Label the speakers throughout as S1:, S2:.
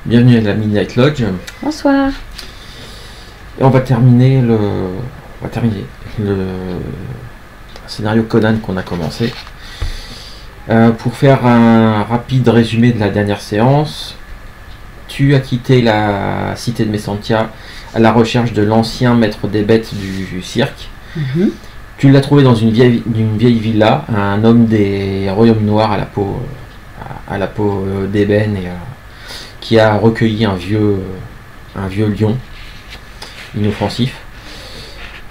S1: Bienvenue à la Midnight Lodge.
S2: Bonsoir.
S1: Et on va terminer le scénario Conan qu'on a commencé. Pour faire un rapide résumé de la dernière séance, tu as quitté la cité de Messentia à la recherche de l'ancien maître des bêtes du cirque. Tu l'as trouvé dans une vieille villa, un homme des royaumes noirs à la peau d'ébène et qui a recueilli un vieux lion inoffensif.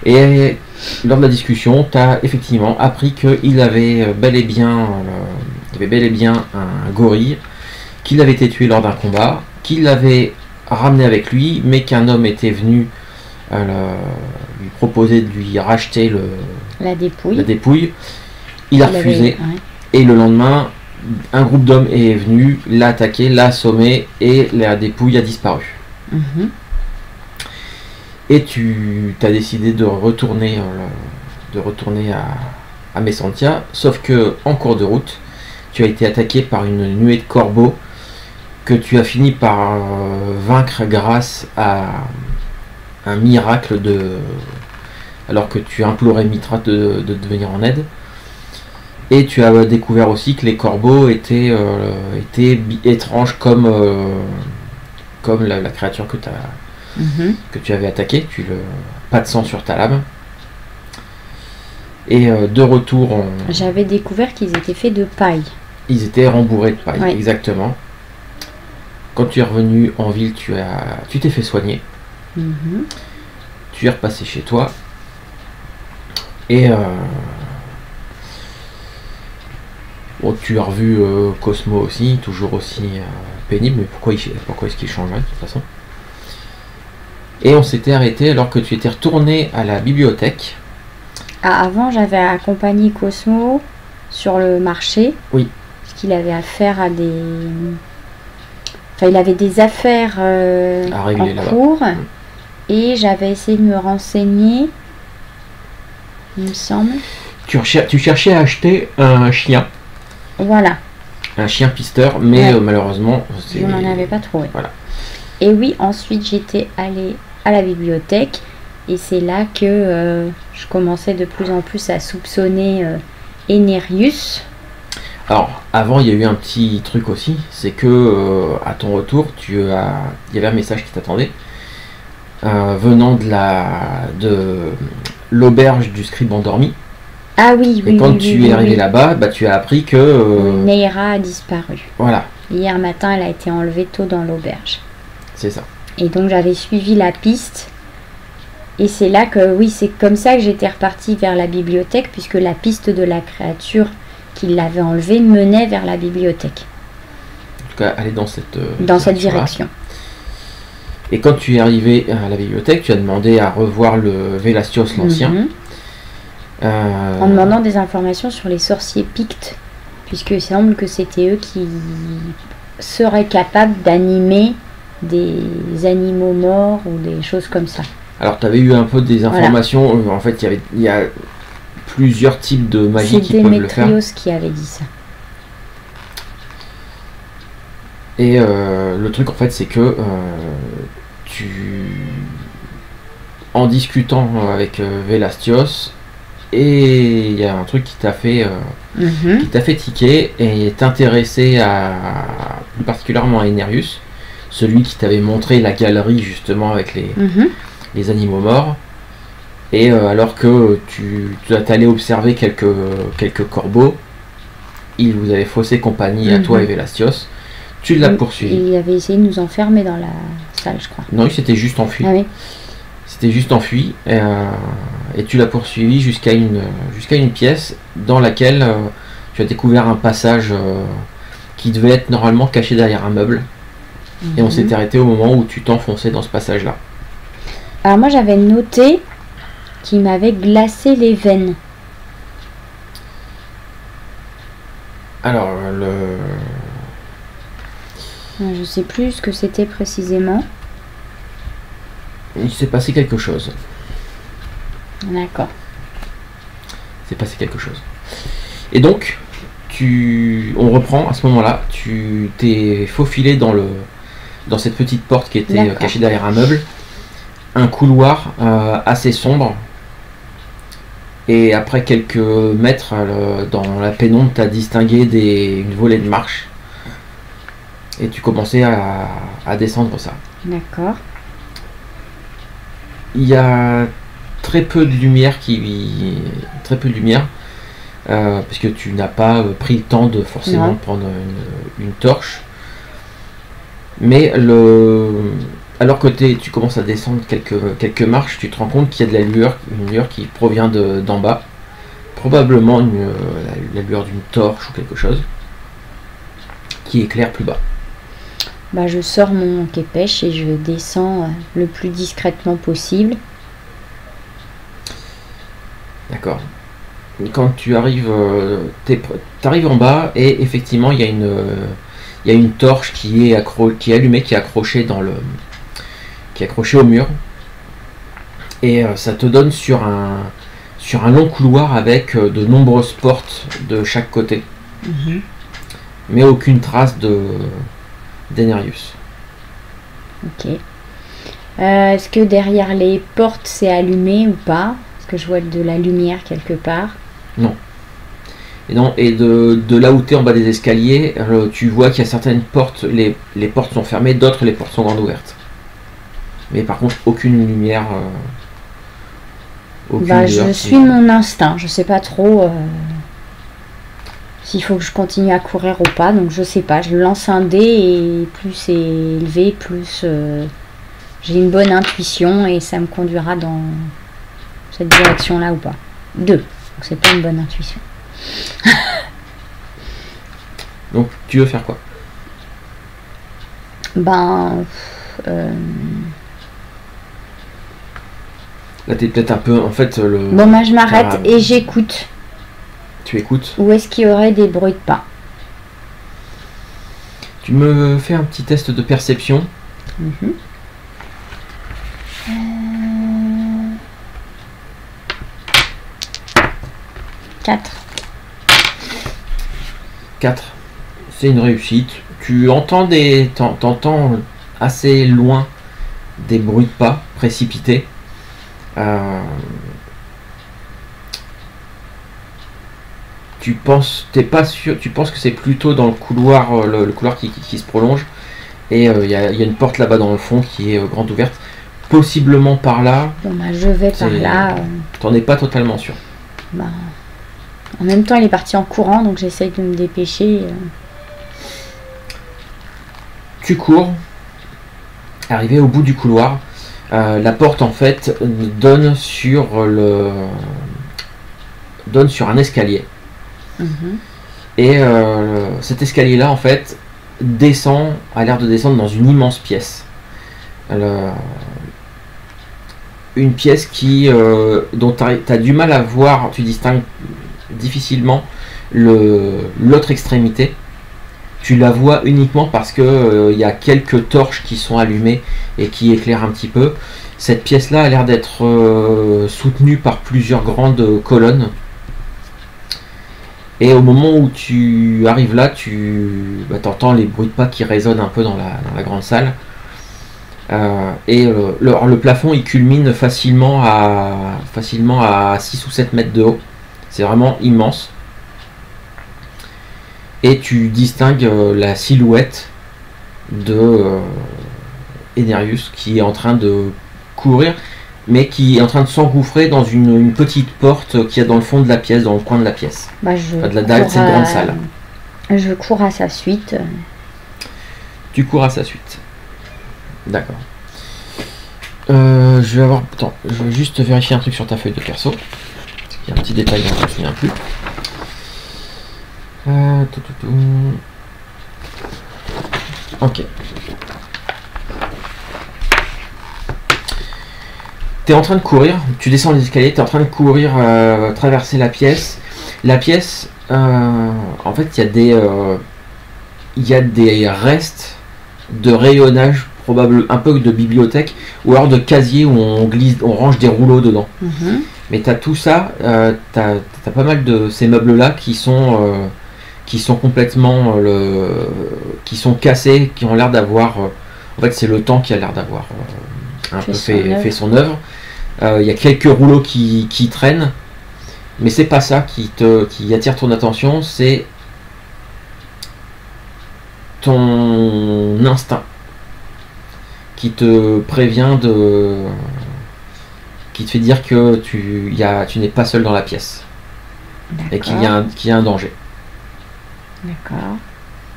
S1: Et lors de la discussion, tu as effectivement appris qu'il avait bel et bien un gorille, qu'il avait été tué lors d'un combat, qu'il l'avait ramené avec lui, mais qu'un homme était venu lui proposer de lui racheter la dépouille. Il a refusé. Et le lendemain, un groupe d'hommes est venu, l'a attaqué, l'a assommé et la dépouille a disparu. Et tu as décidé de retourner à Messentia, sauf que en cours de route, tu as été attaqué par une nuée de corbeaux que tu as fini par vaincre grâce à un miracle alors que tu implorais Mitra de te venir en aide. Et tu as découvert aussi que les corbeaux étaient étranges comme la créature que tu avais attaquée. Pas de sang sur ta lame. Et de retour
S2: J'avais découvert qu'ils étaient faits de paille.
S1: Ils étaient rembourrés de paille,
S2: ouais.
S1: Exactement. Quand tu es revenu en ville, tu t'es fait soigner. Tu es repassé chez toi. Et tu as revu Cosmo aussi, toujours aussi pénible, mais pourquoi est-ce qu'il changerait de toute façon? Et on s'était arrêté alors que tu étais retourné à la bibliothèque.
S2: Avant, j'avais accompagné Cosmo sur le marché.
S1: Oui.
S2: Parce qu'il avait affaire à des... Enfin, il avait des affaires
S1: à régler
S2: en cours. Et j'avais essayé de me renseigner, il me semble.
S1: Tu cherchais à acheter un chien.
S2: Voilà.
S1: Un chien pisteur, mais malheureusement...
S2: Je n'en avais pas trouvé.
S1: Voilà.
S2: Et oui, ensuite j'étais allée à la bibliothèque et c'est là que je commençais de plus en plus à soupçonner Enerius.
S1: Alors, avant, il y a eu un petit truc aussi, c'est que à ton retour, il y avait un message qui t'attendait, venant de l'auberge du scribe endormi.
S2: Ah oui, oui.
S1: Et quand tu es arrivé là-bas, tu as appris que...
S2: Neira a disparu.
S1: Voilà.
S2: Hier matin, elle a été enlevée tôt dans l'auberge.
S1: C'est ça.
S2: Et donc j'avais suivi la piste. Et c'est là que, oui, c'est comme ça que j'étais repartie vers la bibliothèque, puisque la piste de la créature qui l'avait enlevée menait vers la bibliothèque.
S1: En tout cas, aller dans cette
S2: direction.
S1: Et quand tu es arrivé à la bibliothèque, tu as demandé à revoir le Vélastios l'Ancien.
S2: En demandant des informations sur les sorciers pictes, puisqu'il semble que c'était eux qui seraient capables d'animer des animaux morts ou des choses comme ça. Alors
S1: tu avais eu un peu des informations, en fait il y a plusieurs types de magie qui peuvent le faire.
S2: C'est Démétrios qui avait dit ça.
S1: Et le truc en fait c'est que en discutant avec Vélastios, et il y a un truc qui t'a fait tiquer et t'intéresser plus particulièrement à Enerius, celui qui t'avait montré la galerie justement avec les animaux morts. Et alors que tu allais observer quelques corbeaux, il vous avait faussé compagnie à toi et Vélastios. Tu l'as poursuivi.
S2: Il avait essayé de nous enfermer dans la salle, je crois.
S1: Non, il s'était juste enfui.
S2: Ah oui.
S1: C'était juste enfui et tu l'as poursuivi jusqu'à une pièce dans laquelle tu as découvert un passage qui devait être normalement caché derrière un meuble. Et on s'était arrêté au moment où tu t'enfonçais dans ce passage-là.
S2: Alors moi j'avais noté qu'il m'avait glacé les veines.
S1: Alors
S2: je sais plus ce que c'était précisément.
S1: Il s'est passé quelque chose.
S2: D'accord.
S1: Il s'est passé quelque chose. Et donc, on reprend à ce moment-là. Tu t'es faufilé dans dans cette petite porte qui était cachée derrière un meuble, un couloir assez sombre. Et après quelques mètres dans la pénombre, tu as distingué une volée de marche. Et tu commençais à descendre ça.
S2: D'accord.
S1: Il y a très peu de lumière puisque tu n'as pas pris le temps de forcément prendre une torche. Mais alors que tu commences à descendre quelques marches, tu te rends compte qu'il y a de une lueur qui provient d'en bas. Probablement la lueur d'une torche ou quelque chose qui éclaire plus bas.
S2: Bah, je sors mon képèche et je descends le plus discrètement possible.
S1: D'accord. Quand tu arrives, t'arrives en bas et effectivement il y a une torche qui est allumée, qui est accrochée au mur. Et ça te donne sur un long couloir avec de nombreuses portes de chaque côté. Mais aucune trace d'Enerius.
S2: Ok. Est-ce que derrière les portes c'est allumé ou pas? Est-ce que je vois de la lumière quelque part?
S1: Non. Et de là où tu es en bas des escaliers, tu vois qu'il y a certaines portes, les portes sont fermées, d'autres les portes sont grandes ouvertes. Mais par contre aucune lumière.
S2: Je suis mon instinct, je sais pas trop s'il faut que je continue à courir ou pas, donc je sais pas, je lance un dé et plus c'est élevé, plus j'ai une bonne intuition et ça me conduira dans cette direction là ou pas. 2, donc c'est pas une bonne intuition.
S1: Donc tu veux faire quoi?
S2: Là
S1: t'es peut-être un peu en fait
S2: je m'arrête et j'écoute.
S1: Tu écoutes?
S2: Où est-ce qu'il y aurait des bruits de pas?
S1: Tu me fais un petit test de perception.
S2: 4.
S1: 4. C'est une réussite. Tu entends t'entends assez loin des bruits de pas précipités. T'es pas sûr, tu penses que c'est plutôt dans le couloir, le couloir qui se prolonge. Et il y a une porte là-bas dans le fond qui est grande ouverte. Possiblement par là.
S2: Je vais par là.
S1: T'en es pas totalement sûr.
S2: En même temps, il est parti en courant, donc j'essaye de me dépêcher.
S1: Tu cours. Arrivé au bout du couloir, la porte en fait donne sur un escalier. Et cet escalier là en fait a l'air de descendre dans une immense pièce. Une pièce dont tu as du mal à voir, tu distingues difficilement l'autre extrémité. Tu la vois uniquement parce que y a quelques torches qui sont allumées et qui éclairent un petit peu. Cette pièce là a l'air d'être soutenue par plusieurs grandes colonnes. Et au moment où tu arrives là, entends les bruits de pas qui résonnent un peu dans la grande salle. Le plafond il culmine facilement à 6 ou 7 mètres de haut. C'est vraiment immense. Et tu distingues la silhouette de Enerius qui est en train de courir, mais qui est en train de s'engouffrer dans une petite porte qu'il y a dans le fond de la pièce, dans le coin de la pièce. De cette grande salle.
S2: Je cours à sa suite.
S1: Tu cours à sa suite. D'accord. Je vais juste vérifier un truc sur ta feuille de perso. Il y a un petit détail dont je ne me souviens plus. Ok. Tu es en train de courir, tu descends les escaliers, tu es en train de courir, traverser la pièce. La pièce, en fait, il y a des restes de rayonnage, probablement un peu de bibliothèque, ou alors de casier où on range des rouleaux dedans. Mais tu as tout ça, tu as pas mal de ces meubles-là qui sont complètement qui sont cassés, qui ont l'air d'avoir En fait, c'est le temps qui a l'air d'avoir un peu fait son œuvre. Il y a quelques rouleaux qui traînent, mais c'est pas ça qui attire ton attention, c'est ton instinct qui te prévient qui te fait dire que tu n'es pas seul dans la pièce et qu'il y a un danger.
S2: D'accord.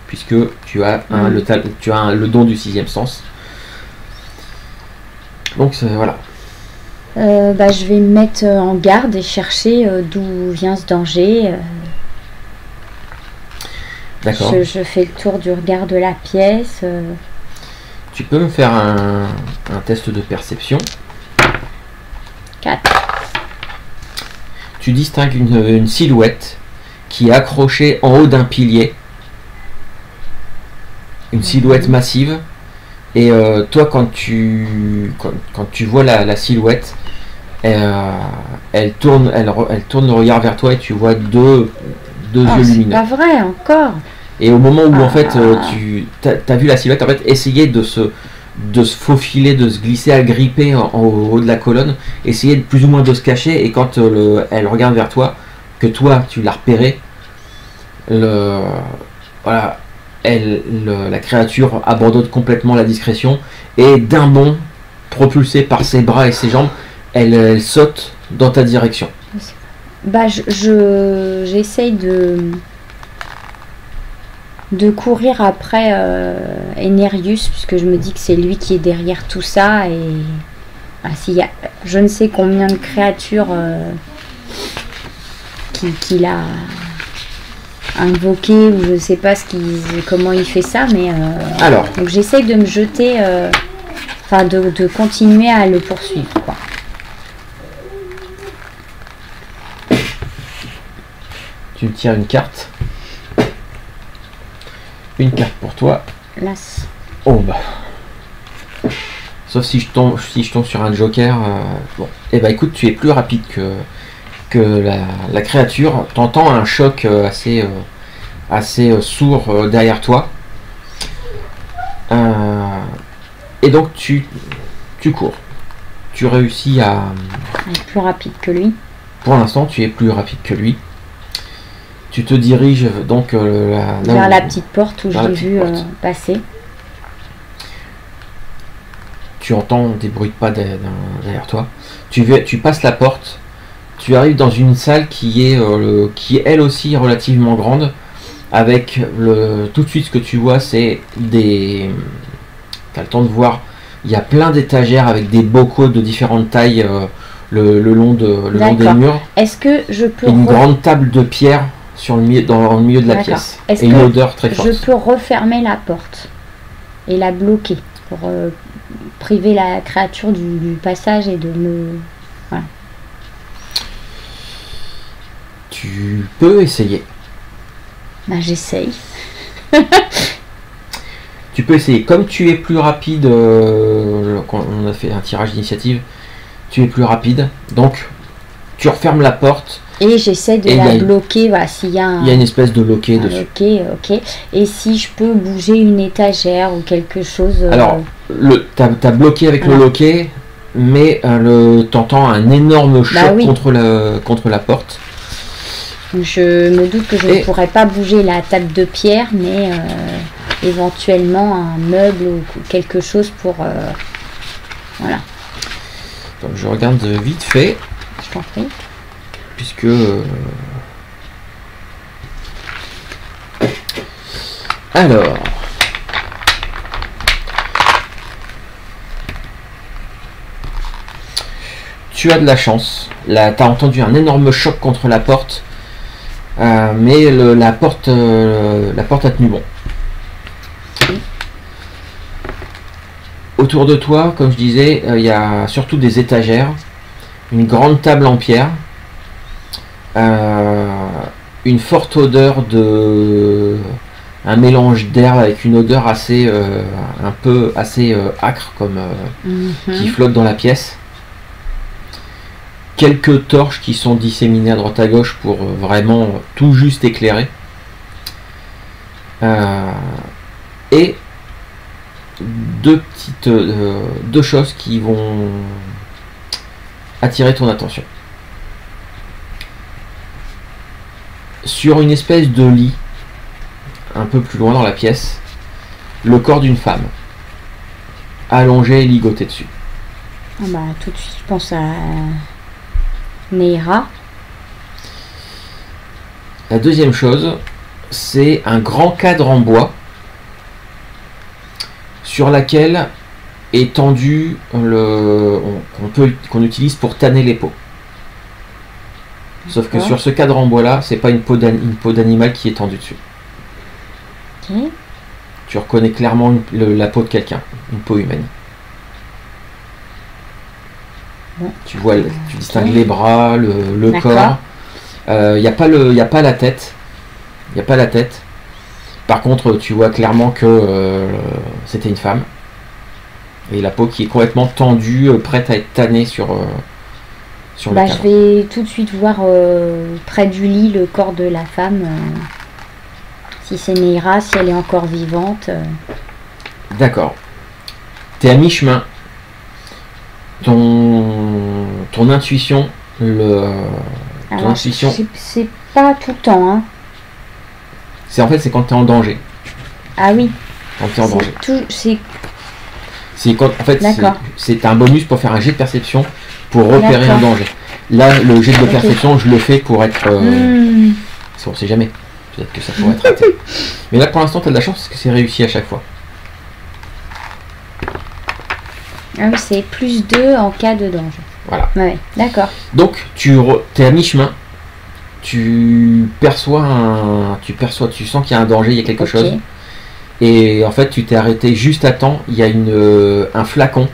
S1: Puisque tu as le don du 6e sens. Donc voilà.
S2: Je vais me mettre en garde et chercher d'où vient ce danger.
S1: D'accord.
S2: Je fais le tour du regard de la pièce.
S1: Tu peux me faire un test de perception.
S2: 4.
S1: Tu distingues une silhouette qui est accrochée en haut d'un pilier. Une silhouette massive. Et toi, quand tu vois la silhouette, elle tourne le regard vers toi et tu vois deux yeux lumineux.
S2: C'est pas vrai, encore.
S1: Et au moment où en fait tu as vu la silhouette en fait essayer de se faufiler, de se glisser, à gripper en haut de la colonne, essayer de plus ou moins de se cacher, et quand elle regarde vers toi, que toi tu l'as repéré, voilà, la créature abandonne complètement la discrétion et d'un bond, propulsée par ses bras et ses jambes, elle saute dans ta direction.
S2: J'essaye de courir après Enerius, puisque je me dis que c'est lui qui est derrière tout ça, et s'il y a je ne sais combien de créatures qu'il a invoqué, ou je ne sais pas comment il fait ça, mais
S1: alors
S2: donc j'essaye de me jeter, de continuer à le poursuivre, quoi.
S1: Tu me tires une carte. Une carte pour toi.
S2: L'as.
S1: Oh bah. Sauf si je tombe sur un joker. Bon. Eh bah écoute, tu es plus rapide que la créature. T'entends un choc assez sourd derrière toi. Et donc tu cours. Tu réussis à
S2: être plus rapide que lui.
S1: Pour l'instant, tu es plus rapide que lui. Tu te diriges donc
S2: vers la petite porte où je l'ai vu passer.
S1: Tu entends des bruits de pas derrière toi. Tu passes la porte. Tu arrives dans une salle qui est elle aussi relativement grande. Avec tout de suite ce que tu vois, c'est des. Tu as le temps de voir. Il y a plein d'étagères avec des bocaux de différentes tailles le long des murs.
S2: Est-ce que je peux
S1: une grande table de pierre dans le milieu de la pièce. Et une odeur très forte.
S2: Je peux refermer la porte et la bloquer pour priver la créature du passage et de me... Voilà.
S1: Tu peux essayer.
S2: J'essaye.
S1: Tu peux essayer. Comme tu es plus rapide, on a fait un tirage d'initiative, tu es plus rapide. Donc, tu refermes la porte.
S2: Et j'essaie de la bloquer, voilà, s'il y a
S1: il y a une espèce de loquet dessus.
S2: Ok. Et si je peux bouger une étagère ou quelque chose...
S1: Alors, t'as bloqué avec le loquet, mais t'entends un énorme choc contre la porte.
S2: Je me doute que je ne pourrais pas bouger la table de pierre, mais éventuellement un meuble ou quelque chose pour... voilà.
S1: Donc je regarde vite fait.
S2: Je t'en prie.
S1: Puisque alors tu as de la chance. Là, tu as entendu un énorme choc contre la porte, mais la porte a tenu bon. Autour de toi, comme je disais, il y a surtout des étagères, une grande table en pierre. Une forte odeur un mélange d'herbe avec une odeur assez âcre comme qui flotte dans la pièce. Quelques torches qui sont disséminées à droite à gauche pour vraiment tout juste éclairer. Et deux choses qui vont attirer ton attention. Sur une espèce de lit, un peu plus loin dans la pièce, le corps d'une femme, allongé et ligoté dessus.
S2: Ah bah, tout de suite, je pense à Neira.
S1: La deuxième chose, c'est un grand cadre en bois sur laquel est tendu qu'on utilise pour tanner les peaux. Sauf que sur ce cadre en bois là, c'est pas une peau d'animal qui est tendue dessus.
S2: Okay.
S1: Tu reconnais clairement la peau de quelqu'un, une peau humaine.
S2: Bon.
S1: Tu vois, tu distingues les bras, le corps. Il n'y a pas la tête. Il n'y a pas la tête. Par contre, tu vois clairement que c'était une femme. Et la peau qui est complètement tendue, prête à être tannée sur le cadre.
S2: Je vais tout de suite voir près du lit le corps de la femme. Si c'est Neira, si elle est encore vivante.
S1: D'accord. T'es à mi-chemin. Ton intuition,
S2: Alors, c'est pas tout le temps, hein.
S1: C'est quand tu es en danger.
S2: Ah oui.
S1: Quand tu es en danger. C'est un bonus pour faire un jet de perception pour repérer un danger. Là, le jet de perception, je le fais pour être. On sait jamais. Peut-être que ça pourrait être raté. Mais là, pour l'instant, tu as de la chance parce que c'est réussi à chaque fois.
S2: Ah oui, c'est plus 2 en cas de danger.
S1: Voilà.
S2: Ouais, d'accord.
S1: Donc, tu es à mi-chemin. Tu sens qu'il y a un danger, il y a quelque chose. Et en fait, tu t'es arrêté juste à temps. Il y a un flacon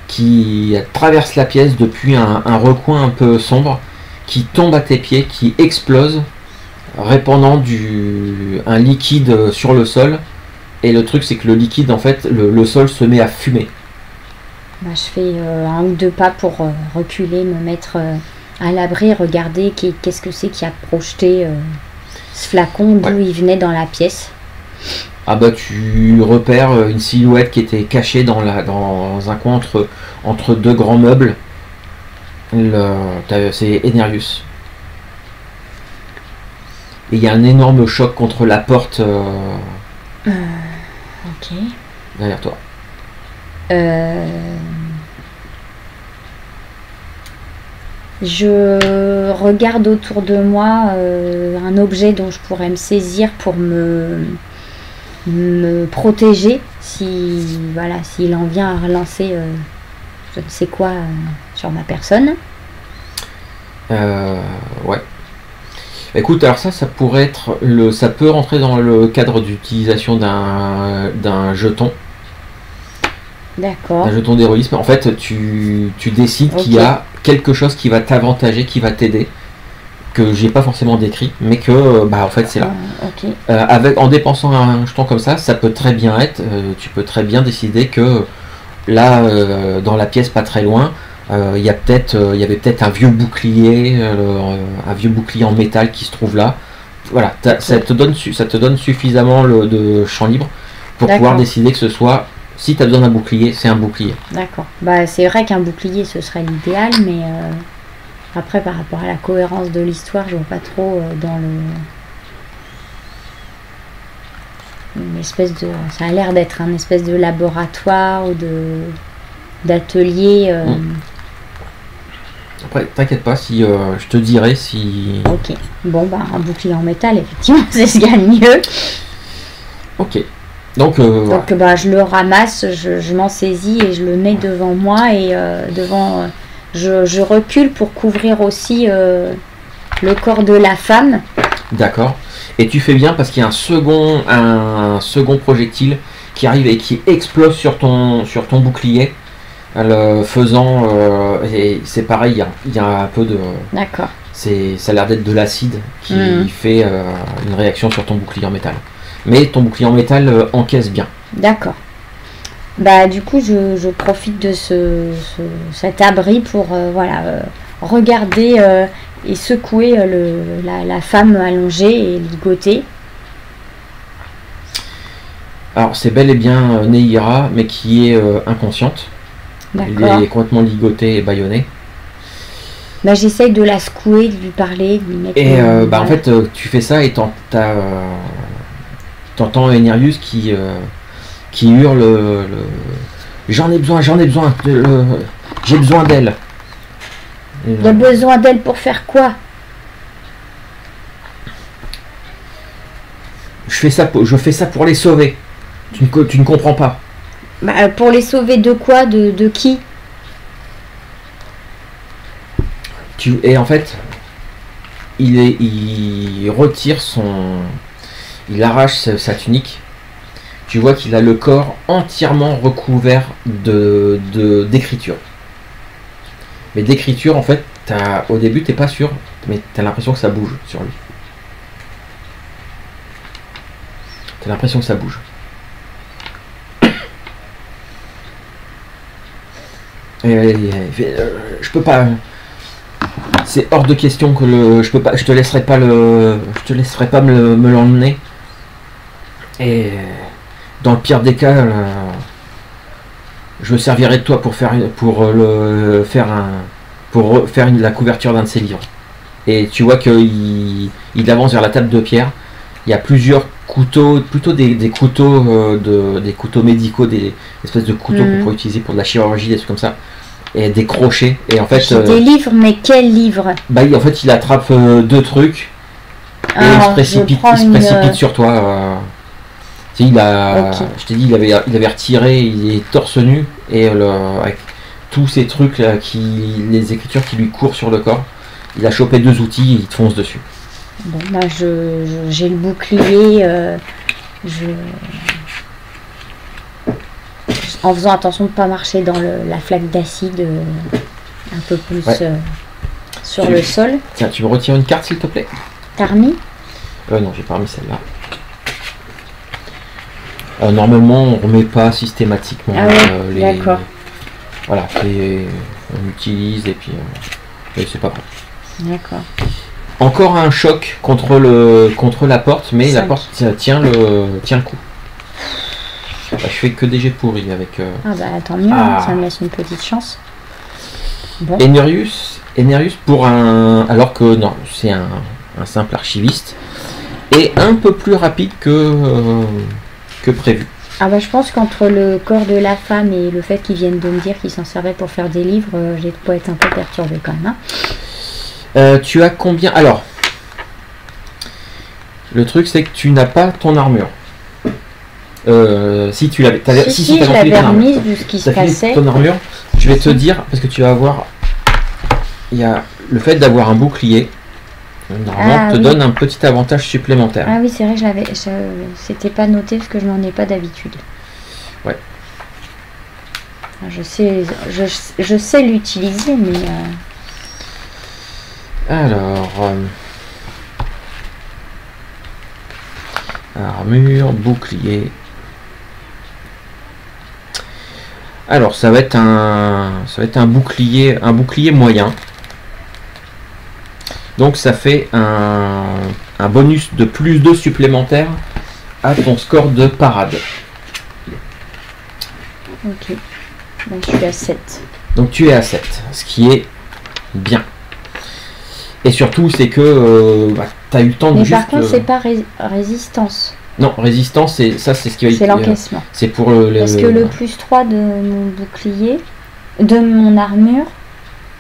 S1: qui traverse la pièce depuis un recoin un peu sombre, qui tombe à tes pieds, qui explose, répandant un liquide sur le sol. Et le truc, c'est que le liquide, en fait, le sol se met à fumer.
S2: Je fais 1 ou 2 pas pour reculer, me mettre à l'abri, regarder qu'est-ce que c'est qui a projeté ce flacon, d'où il venait dans la pièce.
S1: Ah bah tu repères une silhouette qui était cachée dans un coin entre 2 grands meubles. C'est Enerius. Et il y a un énorme choc contre la porte derrière toi.
S2: Je regarde autour de moi un objet dont je pourrais me saisir pour me protéger s'il en vient à relancer je ne sais quoi sur ma personne.
S1: Ouais. Écoute, alors ça pourrait être ça peut rentrer dans le cadre d'utilisation d'un jeton.
S2: D'accord.
S1: Un jeton d'héroïsme. En fait, tu décides qu'il y a quelque chose qui va t'avantager, qui va t'aider, que j'ai pas forcément décrit, mais que en fait c'est là. En dépensant un jeton comme ça peut très bien être. Tu peux très bien décider que là, dans la pièce pas très loin, il y avait peut-être un vieux bouclier, en métal qui se trouve là. Voilà, ça te donne suffisamment de champ libre pour pouvoir décider que ce soit. Si tu as besoin d'un bouclier, c'est un bouclier.
S2: D'accord. C'est vrai qu'un bouclier, ce serait l'idéal, mais après, par rapport à la cohérence de l'histoire, je vois pas trop dans une espèce de... Ça a l'air d'être un espèce de laboratoire ou d'atelier.
S1: Après, t'inquiète pas, si je te dirai si...
S2: Ok. Bon, un bouclier en métal, effectivement, c'est ce qu'il y a de mieux.
S1: Ok. Donc,
S2: je le ramasse, je m'en saisis et je le mets devant moi et je recule pour couvrir aussi le corps de la femme.
S1: D'accord. Et tu fais bien parce qu'il y a un second projectile qui arrive et qui explose sur ton bouclier, faisant et c'est pareil, il y a un peu de.
S2: D'accord.
S1: Ça a l'air d'être de l'acide qui fait une réaction sur ton bouclier en métal. Mais ton bouclier en métal encaisse bien. D'accord.
S2: Du coup, je profite de cet abri pour regarder et secouer la femme allongée et ligotée.
S1: Alors c'est bel et bien Neira, mais qui est inconsciente. Il est complètement ligoté et bâillonné.
S2: Bah, j'essaye de la secouer, de lui parler, de lui mettre...
S1: Et en fait, tu fais ça et t'entends Enerius qui hurle j'en ai besoin, j'ai besoin d'elle.
S2: Il a besoin d'elle pour faire quoi?
S1: Je fais ça pour les sauver. Tu ne comprends pas.
S2: Bah, pour les sauver de quoi? De qui?
S1: Et en fait, il retire il arrache sa tunique. Tu vois qu'il a le corps entièrement recouvert d'écriture. Mais d'écriture, en fait, au début, t'es pas sûr, mais t'as l'impression que ça bouge sur lui. T'as l'impression que ça bouge. Je peux pas. C'est hors de question que je te laisserai pas me l'emmener. Et dans le pire des cas, je me servirai de toi pour faire la couverture d'un de ses livres. Et tu vois qu'il avance vers la table de pierre. Il y a plusieurs couteaux, plutôt des couteaux des couteaux médicaux, des espèces de couteaux qu'on pourrait utiliser pour de la chirurgie, des trucs comme ça. Et des crochets. Et en fait,
S2: des livres, mais quels livres?
S1: Bah, en fait, il attrape deux trucs et il se précipite sur toi. Je t'ai dit, il avait retiré, il est torse nu et avec tous ces trucs là, les écritures qui lui courent sur le corps, il a chopé deux outils et il te fonce dessus.
S2: Bon, bah, j'ai le bouclier. En faisant attention de ne pas marcher dans la flaque d'acide un peu plus sur le sol.
S1: Tiens, tu me retires une carte s'il te plaît?
S2: T'as remis?
S1: Non, j'ai pas remis celle-là. Normalement, on remet pas systématiquement
S2: les... D'accord.
S1: Voilà, on utilise et puis c'est pas grave.
S2: D'accord.
S1: Encore un choc contre la porte, mais la porte tient le coup. Je fais que des jets pourris avec...
S2: Ah bah tant mieux, ça me laisse une petite chance.
S1: Bon. Enerius alors que non, c'est un simple archiviste, est un peu plus rapide que prévu.
S2: Ah bah je pense qu'entre le corps de la femme et le fait qu'ils viennent de me dire qu'ils s'en servaient pour faire des livres, j'ai de quoi être un peu perturbée quand même.
S1: Tu as combien? Alors, le truc c'est que tu n'as pas ton armure. Si tu l'avais,
S2: si je l'avais remise vu ce qui se passait.
S1: Ton armure, je vais te dire parce que tu vas avoir, il y a le fait d'avoir un bouclier. Normalement, te donne un petit avantage supplémentaire.
S2: Ah oui, c'est vrai, c'était pas noté parce que je n'en ai pas d'habitude.
S1: Ouais.
S2: Je sais l'utiliser, mais.
S1: Alors, armure, bouclier. Alors, ça va être un bouclier moyen. Donc ça fait un bonus de plus 2 supplémentaire à ton score de parade.
S2: Ok. Donc je suis à 7.
S1: Donc tu es à 7, ce qui est bien. Et surtout c'est que tu as eu le temps de
S2: juste... Mais par contre c'est pas résistance.
S1: Non, résistance, c'est ce qui va être...
S2: C'est l'encaissement.
S1: C'est pour
S2: Parce que le plus 3 de mon bouclier, de mon armure,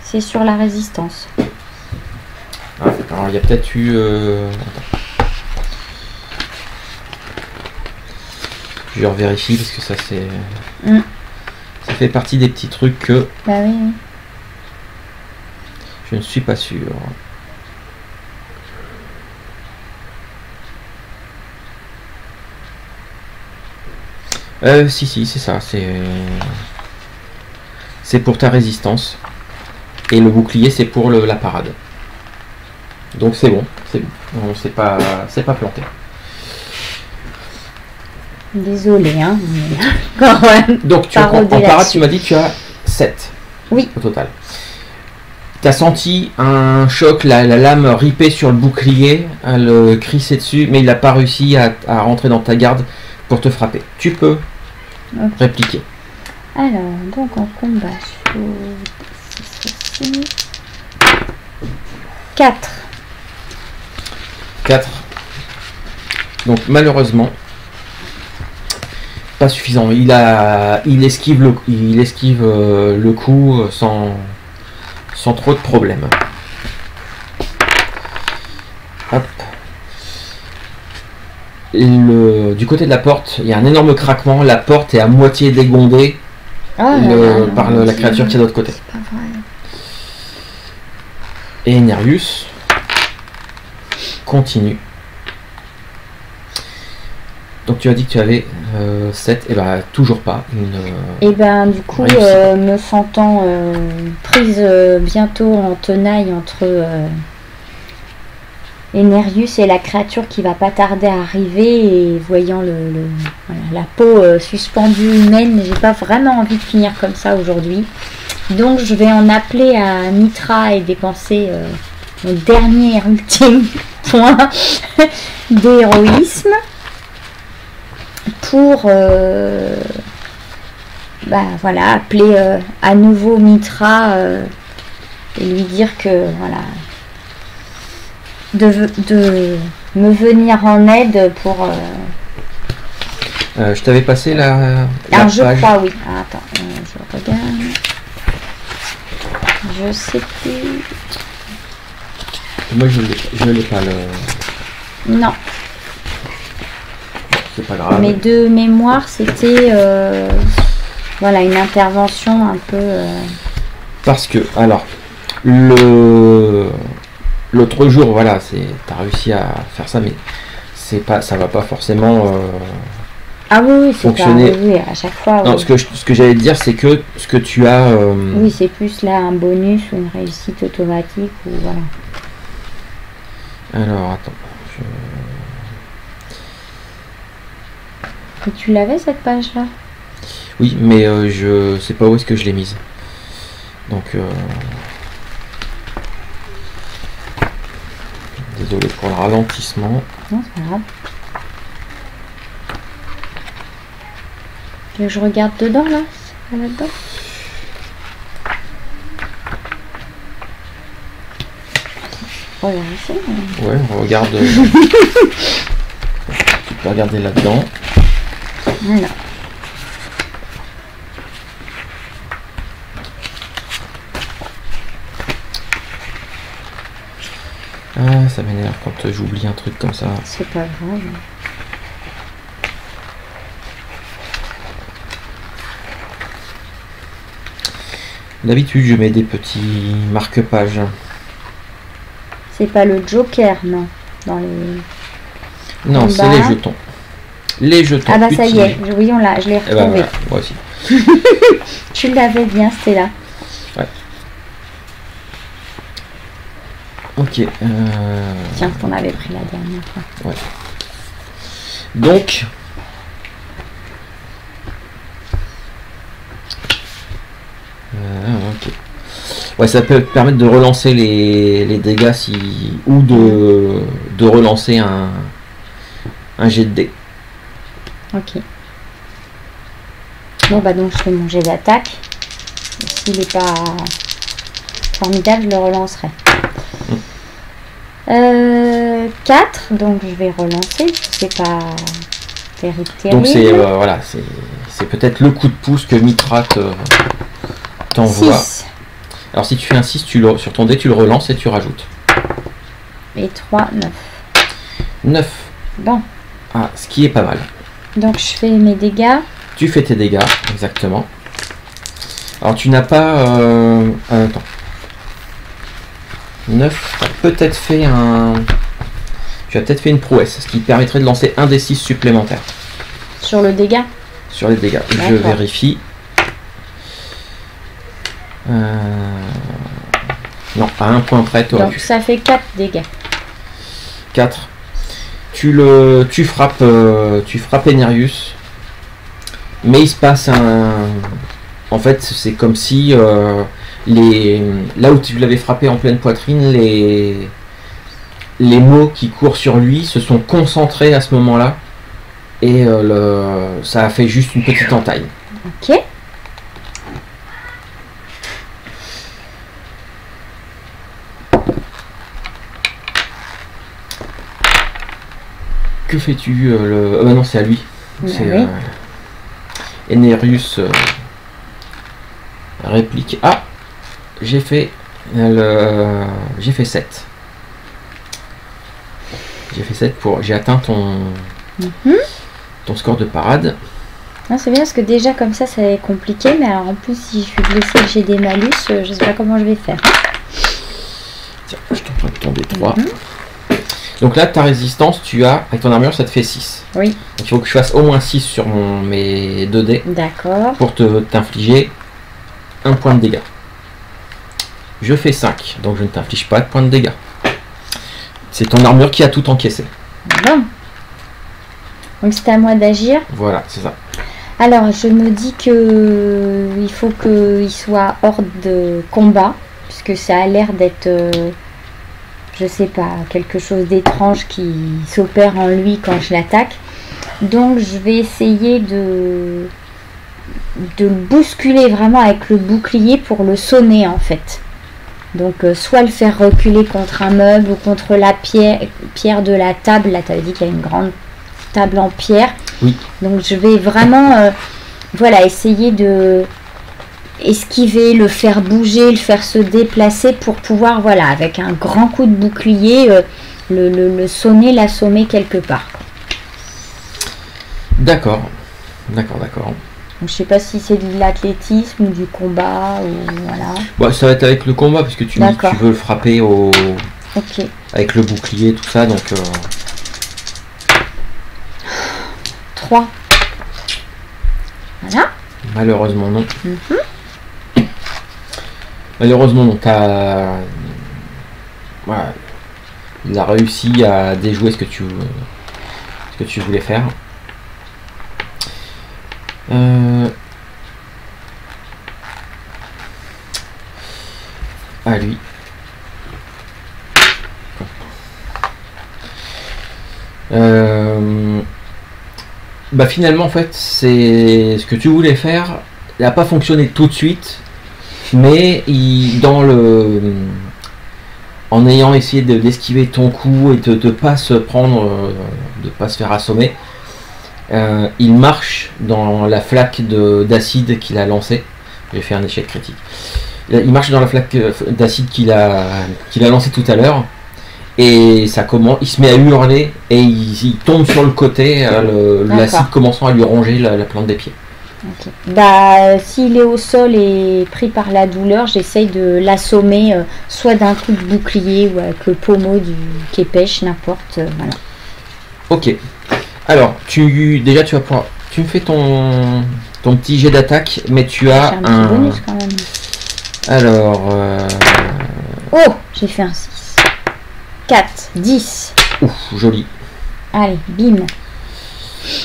S2: c'est sur la résistance.
S1: Ah, alors il y a peut-être eu... Attends. Je revérifie parce que ça c'est... Ça fait partie des petits trucs que...
S2: Bah oui.
S1: Je ne suis pas sûr. Si, c'est ça. C'est pour ta résistance. Et le bouclier, c'est pour la parade. Donc c'est bon. On s'est pas planté.
S2: Désolé, hein.
S1: Donc en parade, tu m'as dit que tu as 7.
S2: Oui.
S1: Au total. Tu as senti un choc, la lame ripée sur le bouclier, le crisser dessus, mais il n'a pas réussi à rentrer dans ta garde. pour te frapper. Tu peux répliquer.
S2: Alors, donc en combat, 4.
S1: 4. Donc malheureusement, pas suffisant. Il esquive le coup sans trop de problèmes. Hop. Du côté de la porte, il y a un énorme craquement. La porte est à moitié dégondée par la créature qui est de l'autre côté.
S2: C'est pas vrai.
S1: Et Nerius continue. Donc tu as dit que tu avais 7, et ben toujours pas.
S2: Et ben du coup, me sentant prise bientôt en tenaille entre Nerius et la créature qui va pas tarder à arriver, et voyant voilà, la peau suspendue humaine, j'ai pas vraiment envie de finir comme ça aujourd'hui. Donc je vais en appeler à Mitra et dépenser mon dernier ultime point d'héroïsme pour voilà, appeler à nouveau Mitra et lui dire que voilà, de me venir en aide pour
S1: je t'avais passé la
S2: je
S1: page.
S2: crois, oui. Ah, attends, je regarde. Je sais plus.
S1: Moi je l'ai pas le.
S2: Non.
S1: C'est pas grave.
S2: Mais de mémoire, c'était voilà, une intervention un peu.
S1: Parce que alors l'autre jour, voilà, t'as réussi à faire ça, mais ça va pas forcément
S2: ah oui, c'est
S1: fonctionner.
S2: Pas, oui, à chaque fois.
S1: Non,
S2: oui.
S1: ce que j'allais te dire, c'est que ce que tu as.
S2: Oui, c'est plus là un bonus ou une réussite automatique ou voilà.
S1: Alors attends.
S2: Et tu l'avais cette page-là?
S1: Oui, mais je sais pas où est-ce que je l'ai mise. Donc désolé pour le ralentissement.
S2: Non, c'est pas grave. Que je regarde dedans là? C'est pas là-dedans? Regarde ici.
S1: Ouais, on regarde. Tu peux regarder là-dedans.
S2: Voilà.
S1: Ah, ça m'énerve quand j'oublie un truc comme ça.
S2: C'est pas grave.
S1: D'habitude, je mets des petits marque-pages.
S2: C'est pas le Joker, non? Dans les...
S1: Non, c'est les jetons. Les jetons.
S2: Ah bah ça y est,
S1: utilisés.
S2: oui, je l'ai retrouvé.
S1: Eh ben voilà, moi aussi.
S2: Tu l'avais bien, c'était là.
S1: Ouais. Ok.
S2: Tiens, qu'on avait pris la dernière fois.
S1: Ouais. Donc. Ok. Ouais, ça peut permettre de relancer les dégâts ou de relancer un jet de dés.
S2: Ok. Bon bah donc je fais mon jet d'attaque. S'il n'est pas formidable, je le relancerai. 4, donc je vais relancer. C'est pas terrible.
S1: Donc c'est voilà, c'est peut-être le coup de pouce que Mitra t'envoie.
S2: 6.
S1: Alors si tu fais un 6, sur ton dé, tu le relances et tu rajoutes.
S2: Et 3, 9.
S1: 9.
S2: Bon.
S1: Ah, ce qui est pas mal.
S2: Donc je fais mes dégâts.
S1: Tu fais tes dégâts, exactement. Alors tu n'as pas... attends. 9, tu as peut-être fait Tu as peut-être fait une prouesse, ce qui te permettrait de lancer un des 6 supplémentaires.
S2: Sur le dégât?
S1: Sur les dégâts. Je vérifie. Non, à un point près, tu aurais
S2: donc
S1: pu.
S2: ça fait 4 dégâts.
S1: 4. Tu frappes Nerius, mais il se passe en fait, c'est comme si là où tu l'avais frappé en pleine poitrine, les mots qui courent sur lui se sont concentrés à ce moment-là et ça a fait juste une petite entaille.
S2: Ok.
S1: Que fais-tu non, c'est à lui. C'est
S2: oui.
S1: Enerius réplique. Ah, j'ai fait 7. J'ai fait 7 pour. J'ai atteint ton score de parade.
S2: C'est bien parce que déjà comme ça c'est compliqué, mais alors en plus si je suis blessée et que j'ai des malus, je sais pas comment je vais faire.
S1: Tiens, je t'en prends ton D3. Donc là, ta résistance, tu as, avec ton armure, ça te fait 6.
S2: Oui.
S1: Donc il faut que je fasse au moins 6 sur mes 2 dés.
S2: D'accord.
S1: Pour t'infliger 1 point de dégâts. Je fais 5, donc je ne t'inflige pas de point de dégâts. C'est ton armure qui a tout encaissé.
S2: Bon. Donc c'est à moi d'agir.
S1: Voilà, c'est ça.
S2: Alors je me dis que il faut qu'il soit hors de combat, puisque ça a l'air d'être, je sais pas, quelque chose d'étrange qui s'opère en lui quand je l'attaque. Donc je vais essayer de le bousculer vraiment avec le bouclier pour le sonner en fait. Donc soit le faire reculer contre un meuble ou contre la pierre de la table. Là tu avais dit qu'il y a une grande table en pierre.
S1: Oui.
S2: Donc je vais vraiment voilà, essayer de esquiver, le faire bouger, le faire se déplacer pour pouvoir, voilà, avec un grand coup de bouclier, le sonner, l'assommer quelque part.
S1: D'accord. D'accord.
S2: Donc, je sais pas si c'est de l'athlétisme ou du combat ou voilà.
S1: Bon, ça va être avec le combat parce que tu dis que tu veux le frapper
S2: Ok.
S1: avec le bouclier, tout ça, donc
S2: 3. Voilà.
S1: Malheureusement non. Malheureusement non. Voilà. Il a réussi à déjouer ce que tu voulais faire. À lui. Bah finalement en fait c'est ce que tu voulais faire, il n'a pas fonctionné tout de suite, mais en ayant essayé d'esquiver ton coup et de pas se prendre, de pas se faire assommer, il marche dans la flaque d'acide qu'il a lancé. J'ai fait un échec critique. Il marche dans la flaque d'acide qu'il a lancé tout à l'heure. Et ça commence, il se met à hurler et il tombe sur le côté, l'acide commençant à lui ronger la plante des pieds.
S2: Okay. Bah, s'il est au sol et pris par la douleur, j'essaye de l'assommer soit d'un coup de bouclier ou avec le pommeau du képèche, n'importe. Voilà.
S1: Ok. Alors, tu vas pouvoir. Tu me fais ton petit jet d'attaque, mais tu as
S2: un petit bonus quand même.
S1: Alors.
S2: Oh, j'ai fait un 6. 4, 10.
S1: Ouf, joli.
S2: Allez, bim.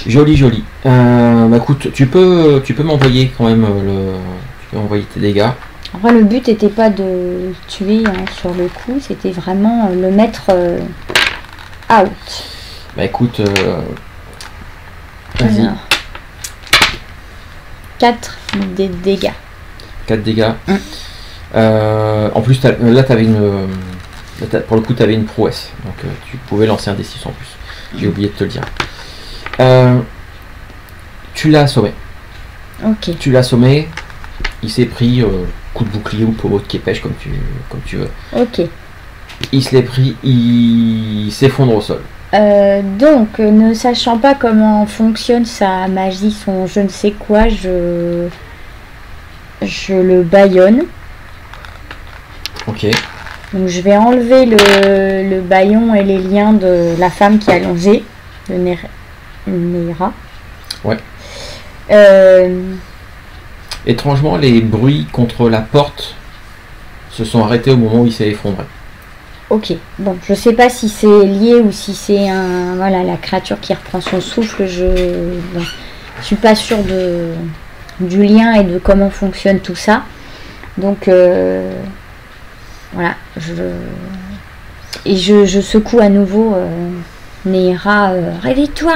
S1: Joli. Bah écoute, tu peux m'envoyer quand même tu peux envoyer tes dégâts.
S2: En vrai, le but n'était pas de tuer sur le coup, c'était vraiment le mettre out.
S1: Bah écoute, vas-y.
S2: 4 des dégâts.
S1: 4 dégâts. En plus, là, t'avais pour le coup, tu avais une prouesse, donc tu pouvais lancer un D6 en plus. J'ai oublié de te le dire. Tu l'as assommé.
S2: Ok.
S1: Tu l'as assommé. Il s'est pris coup de bouclier ou pommeau de képèche comme tu veux.
S2: Ok.
S1: Il se l'est pris, il s'effondre au sol.
S2: Donc, ne sachant pas comment fonctionne sa magie, son je ne sais quoi, je le bâillonne.
S1: Ok.
S2: Donc je vais enlever le bâillon et les liens de la femme qui est allongée, de Neira.
S1: Ouais. Étrangement, les bruits contre la porte se sont arrêtés au moment où il s'est effondré.
S2: Ok, bon, je sais pas si c'est lié ou si c'est la créature qui reprend son souffle. Je suis pas sûre du lien et de comment fonctionne tout ça. Donc voilà, je secoue à nouveau Neira. Réveille-toi.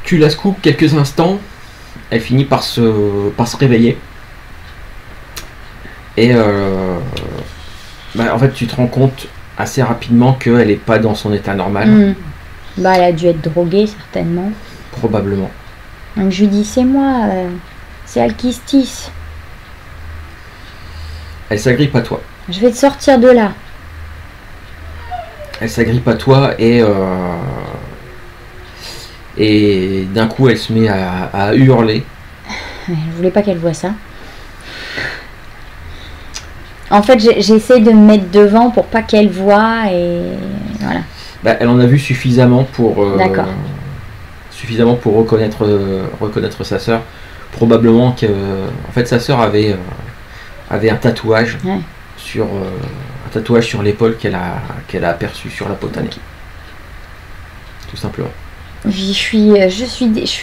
S1: Tu la scoopes quelques instants, elle finit par se réveiller. Et en fait, tu te rends compte assez rapidement qu'elle n'est pas dans son état normal.
S2: Bah, elle a dû être droguée, certainement.
S1: Probablement.
S2: Donc je lui dis, c'est moi, c'est Alkistis.
S1: Elle s'agrippe à toi.
S2: Je vais te sortir de là.
S1: Elle s'agrippe à toi et d'un coup elle se met à hurler.
S2: Je voulais pas qu'elle voie ça. En fait, j'essaie de me mettre devant pour pas qu'elle voie et voilà.
S1: Bah, elle en a vu suffisamment pour reconnaître sa sœur. Probablement que en fait sa sœur avait un tatouage sur l'épaule qu'elle a aperçu sur la potanée. Okay. Tout simplement.
S2: Je suis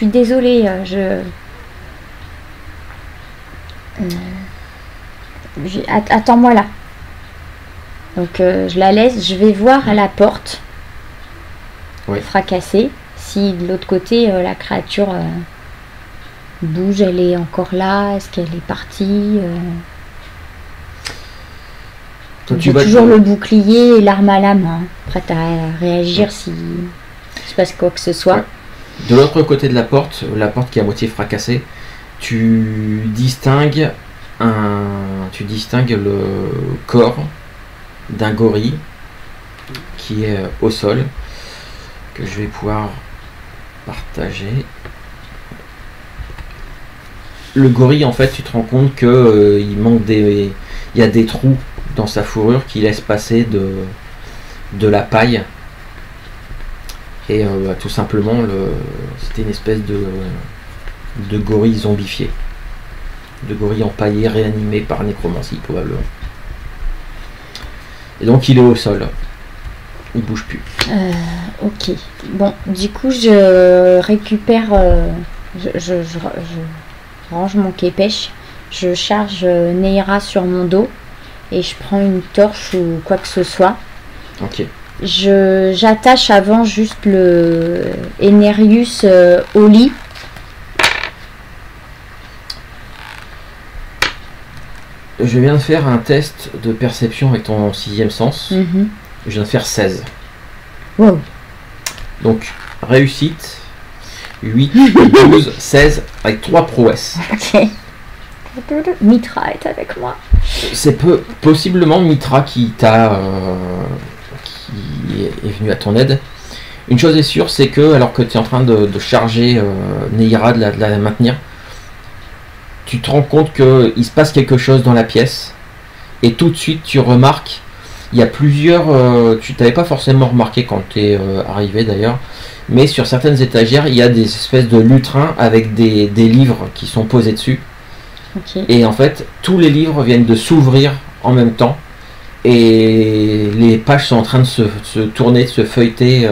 S2: désolée. Attends-moi là. Donc je la laisse. Je vais voir à la porte.
S1: Oui.
S2: Fracassée. Si de l'autre côté la créature bouge, elle est encore là. Est-ce qu'elle est partie J'ai toujours le bouclier et l'arme à la main, prête à réagir s'il se passe quoi que ce soit.
S1: Ouais. De l'autre côté de la porte qui est à moitié fracassée, tu distingues le corps d'un gorille qui est au sol, que je vais pouvoir partager. Le gorille, en fait, tu te rends compte que il y a des trous dans sa fourrure qui laisse passer de la paille et tout simplement c'était une espèce de gorille zombifié, de gorille empaillé, réanimé par nécromancie probablement, et donc il est au sol, il bouge plus.
S2: Ok, bon, du coup je récupère je range mon képèche, je charge Neira sur mon dos et je prends une torche ou quoi que ce soit.
S1: Ok.
S2: J'attache avant juste le Enerius au lit.
S1: Je viens de faire un test de perception avec ton 6e sens. Je viens de faire 16.
S2: Wow.
S1: Donc, réussite, 8, 12, 16, avec 3 prouesses.
S2: Ok. Mitra est avec moi.
S1: C'est possiblement Mitra qui est venu à ton aide. Une chose est sûre, c'est que alors que tu es en train de charger Neira, de la maintenir, tu te rends compte qu'il se passe quelque chose dans la pièce et tout de suite tu remarques, il y a plusieurs, tu t'avais pas forcément remarqué quand tu es arrivé d'ailleurs, mais sur certaines étagères il y a des espèces de lutrins avec des livres qui sont posés dessus.
S2: Okay.
S1: Et en fait, tous les livres viennent de s'ouvrir en même temps et les pages sont en train de se tourner, de se feuilleter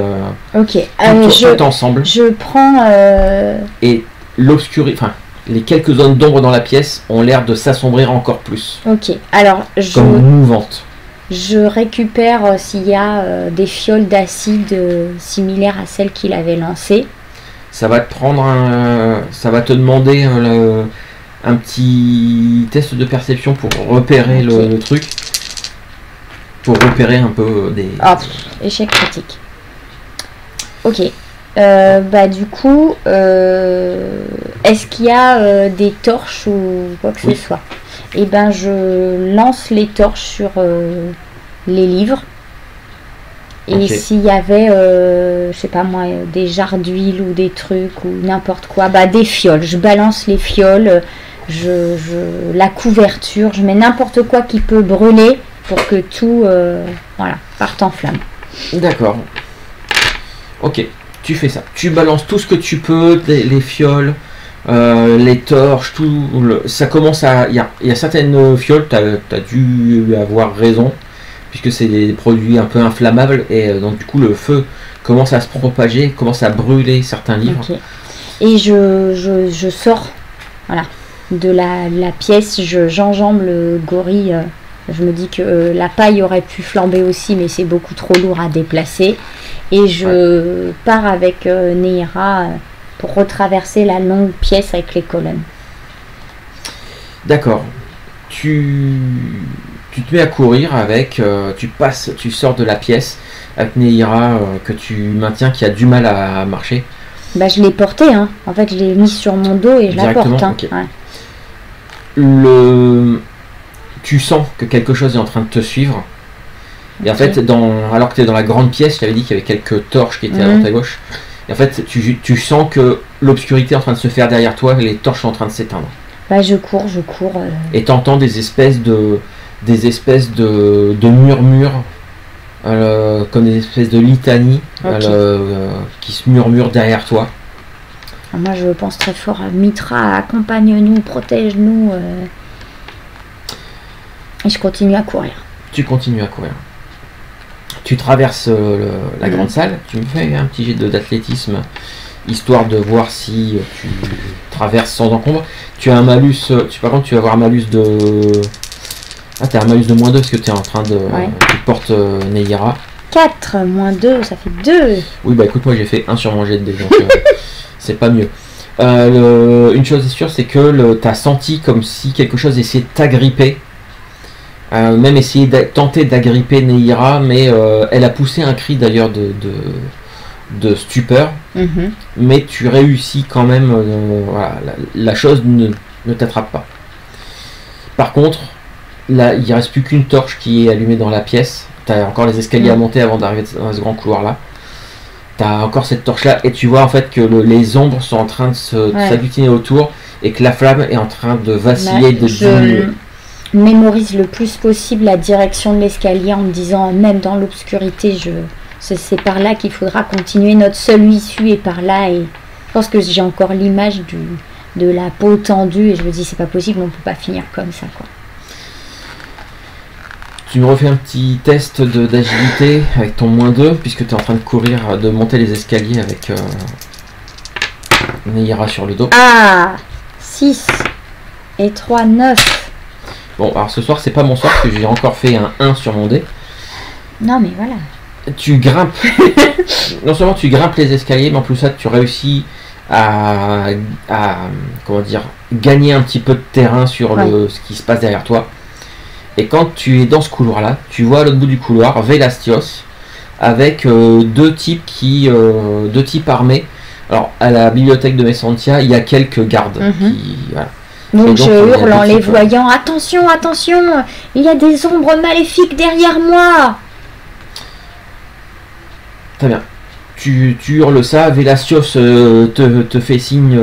S2: tout
S1: ensemble.
S2: Je prends...
S1: Et les quelques zones d'ombre dans la pièce ont l'air de s'assombrir encore plus.
S2: Ok, alors
S1: comme mouvantes.
S2: Je récupère s'il y a des fioles d'acide similaires à celles qu'il avait lancées.
S1: Ça va te demander un petit test de perception pour repérer le truc, pour repérer un peu des...
S2: échec critique. Ok. Du coup, est-ce qu'il y a des torches ou quoi que ce soit? Et je lance les torches sur les livres. Et s'il y avait, je sais pas moi, des jarres d'huile ou des trucs ou n'importe quoi, des fioles. Je balance les fioles. La couverture, je mets n'importe quoi qui peut brûler pour que tout parte en flamme.
S1: D'accord. Ok, tu fais ça. Tu balances tout ce que tu peux, les fioles, les torches, tout. Ça commence à... Il y a certaines fioles, tu as dû avoir raison, puisque c'est des produits un peu inflammables, et donc du coup le feu commence à se propager, commence à brûler certains livres.
S2: Okay. Et je sors, voilà, de la pièce, j'enjambe le gorille. Je me dis que la paille aurait pu flamber aussi, mais c'est beaucoup trop lourd à déplacer. Et je pars avec Neira pour retraverser la longue pièce avec les colonnes.
S1: D'accord. Tu te mets à courir avec, tu sors de la pièce avec Neira que tu maintiens qui a du mal à marcher.
S2: Bah je l'ai porté, hein. En fait je l'ai mis sur mon dos et je la porte. Hein.
S1: Okay.
S2: Ouais.
S1: Tu sens que quelque chose est en train de te suivre. Et en fait, alors que tu es dans la grande pièce, je t'avais dit qu'il y avait quelques torches qui étaient à droite à gauche. Et en fait, tu sens que l'obscurité est en train de se faire derrière toi et les torches sont en train de s'éteindre.
S2: Bah je cours.
S1: Et tu entends des espèces de murmures, comme des espèces de litanies qui se murmurent derrière toi.
S2: Moi je pense très fort à Mitra, accompagne-nous, protège-nous. Et je continue à courir.
S1: Tu continues à courir. Tu traverses la grande salle. Tu me fais un petit jet d'athlétisme, histoire de voir si tu traverses sans encombre. Tu as un malus. Par contre, tu vas avoir un malus de. Ah, tu as un malus de -2 parce que tu es en train de. Tu portes Neira.
S2: 4 moins 2, ça fait 2.
S1: Oui, bah écoute, moi j'ai fait 1 sur mon jet de dés, donc c'est pas mieux. Une chose est sûre, c'est que tu as senti comme si quelque chose essayait de t'agripper. Même essayer tenter d'agripper Neira, mais elle a poussé un cri d'ailleurs de stupeur, mais tu réussis quand même, voilà, la chose ne t'attrape pas. Par contre, là, il ne reste plus qu'une torche qui est allumée dans la pièce, tu as encore les escaliers à monter avant d'arriver dans ce grand couloir là, tu as encore cette torche là, et tu vois en fait que les ombres sont en train de s'agglutiner autour, et que la flamme est en train de vaciller, de diminuer.
S2: Mémorise le plus possible la direction de l'escalier en me disant, même dans l'obscurité, c'est par là qu'il faudra continuer, notre seule issue est par là. Et je pense que j'ai encore l'image de la peau tendue et je me dis c'est pas possible, on peut pas finir comme ça quoi.
S1: Tu me refais un petit test d'agilité avec ton -2 puisque tu es en train de courir, de monter les escaliers avec Neira sur le dos.
S2: Ah, 6 et 3, 9.
S1: Bon, alors ce soir, c'est pas mon soir parce que j'ai encore fait un 1 sur mon dé.
S2: Non, mais voilà.
S1: Tu grimpes. Non seulement tu grimpes les escaliers, mais en plus ça, tu réussis à comment dire, gagner un petit peu de terrain sur ce qui se passe derrière toi. Et quand tu es dans ce couloir-là, tu vois à l'autre bout du couloir Vélastios avec deux types armés. Alors, à la bibliothèque de Messentia, il y a quelques gardes qui... Voilà.
S2: Donc je hurle en les voyant, attention, attention, il y a des ombres maléfiques derrière moi.
S1: Très bien. Tu hurles ça, Vélastios te fait signe,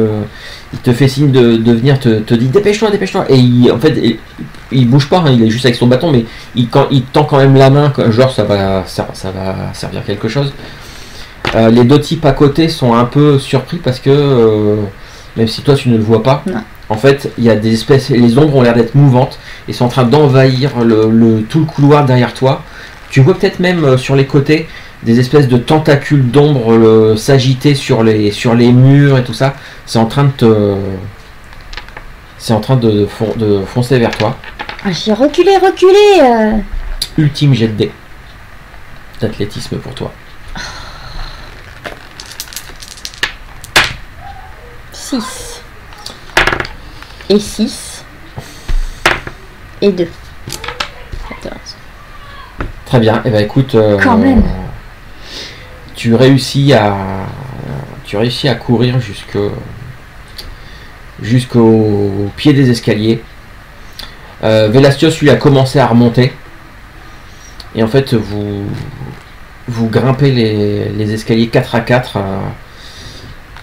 S1: il te fait signe de venir, te dit dépêche-toi, dépêche-toi. Et en fait, il bouge pas, hein, il est juste avec son bâton, mais il tend quand même la main, genre ça va servir quelque chose. Les deux types à côté sont un peu surpris parce que, même si toi tu ne le vois pas, en fait, il y a des espèces, les ombres ont l'air d'être mouvantes et sont en train d'envahir tout le couloir derrière toi. Tu vois peut-être même sur les côtés des espèces de tentacules d'ombre s'agiter sur les murs et tout ça. C'est en train de foncer vers toi.
S2: Ah, j'ai reculé.
S1: Ultime jet de dés d'athlétisme pour toi.
S2: 6 et 6 et 2. 14.
S1: Très bien. Et ben écoute,
S2: quand même.
S1: Tu réussis à courir jusqu'au pied des escaliers. Vélastios lui a commencé à remonter. Et en fait, vous grimpez les escaliers 4 à 4.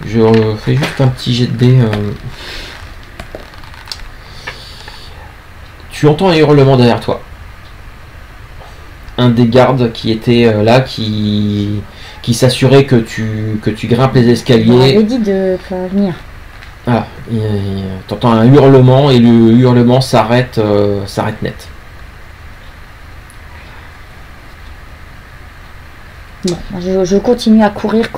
S1: Je fais juste un petit jet de dés. Tu entends un hurlement derrière toi. Un des gardes qui était là, qui s'assurait que tu grimpes les escaliers.
S2: On avait dit de pas venir.
S1: Voilà, t'entends un hurlement et le hurlement s'arrête net.
S2: Bon, je continue à courir.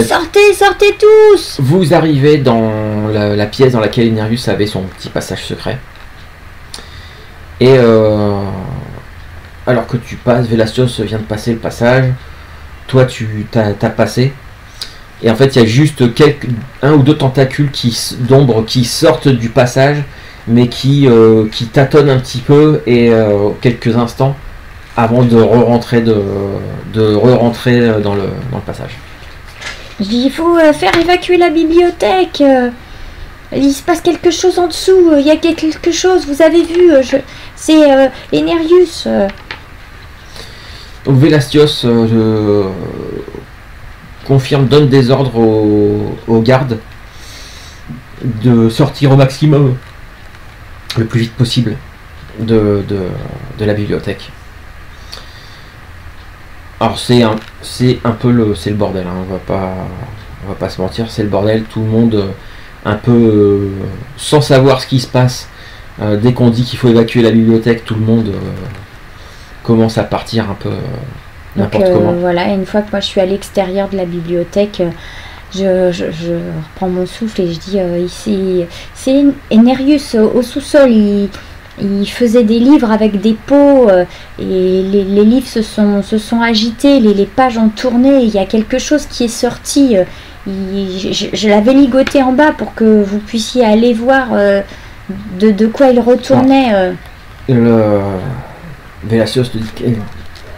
S2: Sortez tous!
S1: Vous arrivez dans la pièce dans laquelle Inerius avait son petit passage secret. Et alors que tu passes, Vélastios vient de passer le passage. Toi, t'as passé. Et en fait, il y a juste un ou deux tentacules d'ombre qui sortent du passage, mais qui tâtonnent un petit peu et quelques instants avant de re-rentrer dans le passage.
S2: Je dis, il faut faire évacuer la bibliothèque. Il se passe quelque chose en dessous. Il y a quelque chose, vous avez vu. C'est Enerius.
S1: Donc Vélastios confirme, donne des ordres aux gardes de sortir au maximum, le plus vite possible, de la bibliothèque. Alors c'est un peu le bordel, hein, on va pas se mentir, c'est le bordel, tout le monde un peu sans savoir ce qui se passe. Dès qu'on dit qu'il faut évacuer la bibliothèque, tout le monde commence à partir un peu n'importe comment.
S2: Voilà, une fois que moi je suis à l'extérieur de la bibliothèque, je reprends mon souffle et je dis ici, c'est Enerius au sous-sol, il faisait des livres avec des pots et les livres se sont agités, les pages ont tourné, il y a quelque chose qui est sorti. Je l'avais ligoté en bas pour que vous puissiez aller voir de quoi il retournait.
S1: Vélastios te dit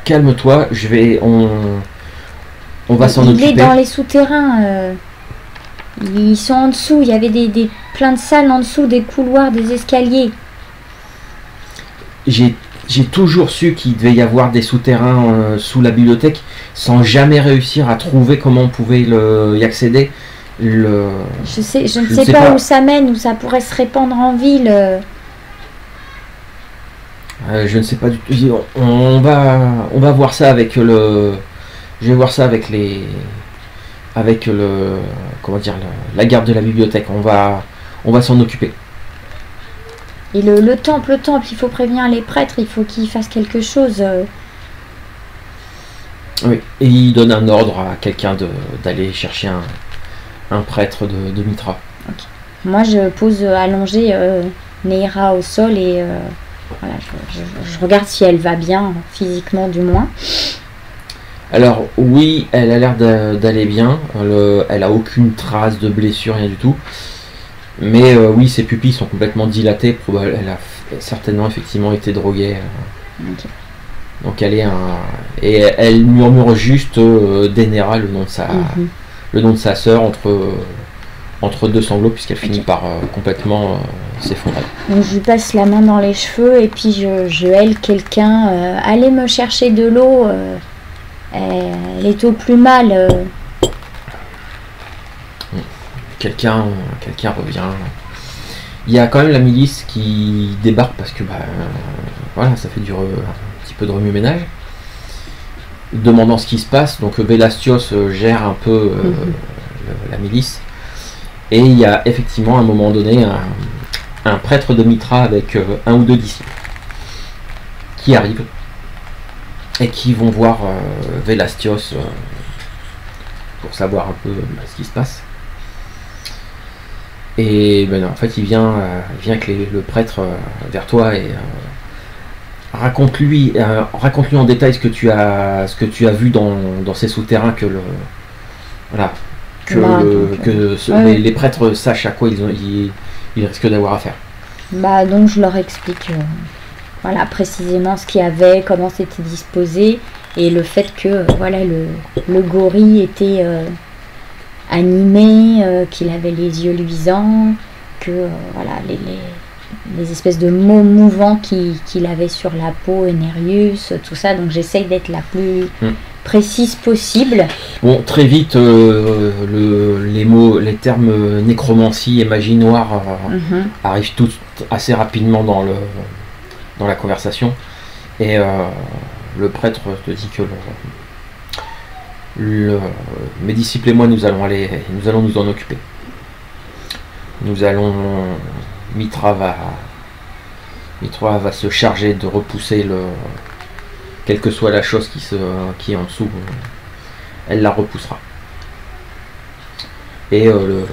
S1: calme-toi, on va s'en occuper.
S2: Il est dans les souterrains. Ils sont en dessous, il y avait plein de salles en dessous, des couloirs, des escaliers.
S1: J'ai toujours su qu'il devait y avoir des souterrains sous la bibliothèque, sans jamais réussir à trouver comment on pouvait y accéder. Je
S2: ne sais pas où ça mène, où ça pourrait se répandre en ville.
S1: Je ne sais pas du tout. On va voir ça avec le. Je vais voir ça avec la garde de la bibliothèque. On va s'en occuper.
S2: Et le temple, il faut prévenir les prêtres, il faut qu'ils fassent quelque chose.
S1: Oui, et il donne un ordre à quelqu'un d'aller chercher un prêtre de Mitra.
S2: Okay. Moi, je pose allongée Neira au sol et voilà, je regarde si elle va bien, physiquement du moins.
S1: Alors oui, elle a l'air d'aller bien, elle a aucune trace de blessure, rien du tout. Mais oui, ses pupilles sont complètement dilatées, elle a certainement effectivement été droguée.
S2: Okay.
S1: Donc et elle murmure juste Denera, le nom de sa sœur, entre deux sanglots, puisqu'elle finit par complètement s'effondrer.
S2: Donc je lui passe la main dans les cheveux et puis je hèle quelqu'un, allez me chercher de l'eau, elle est au plus mal.
S1: Quelqu'un revient. Il y a quand même la milice qui débarque parce que voilà, ça fait un petit peu de remue-ménage, demandant ce qui se passe. Donc Vélastios gère un peu la milice, et il y a effectivement à un moment donné un prêtre de Mitra avec un ou deux disciples qui arrivent et qui vont voir Vélastios pour savoir un peu ce qui se passe. Et en fait, il vient avec le prêtre vers toi et raconte-lui en détail ce que tu as vu dans ces souterrains, les prêtres sachent à quoi ils risquent d'avoir affaire.
S2: Donc je leur explique voilà précisément ce qu'il y avait, comment c'était disposé et le fait que voilà le gorille était animé, qu'il avait les yeux luisants, que voilà les espèces de mots mouvants qu'il avait sur la peau, Enerius, tout ça. Donc j'essaye d'être la plus précise possible.
S1: Bon, très vite, les termes nécromancie et magie noire arrivent tous assez rapidement dans la conversation. Et le prêtre te dit que mes disciples et moi, nous allons nous en occuper. Mitra va se charger de repousser quelle que soit la chose qui est en dessous, elle la repoussera. Et le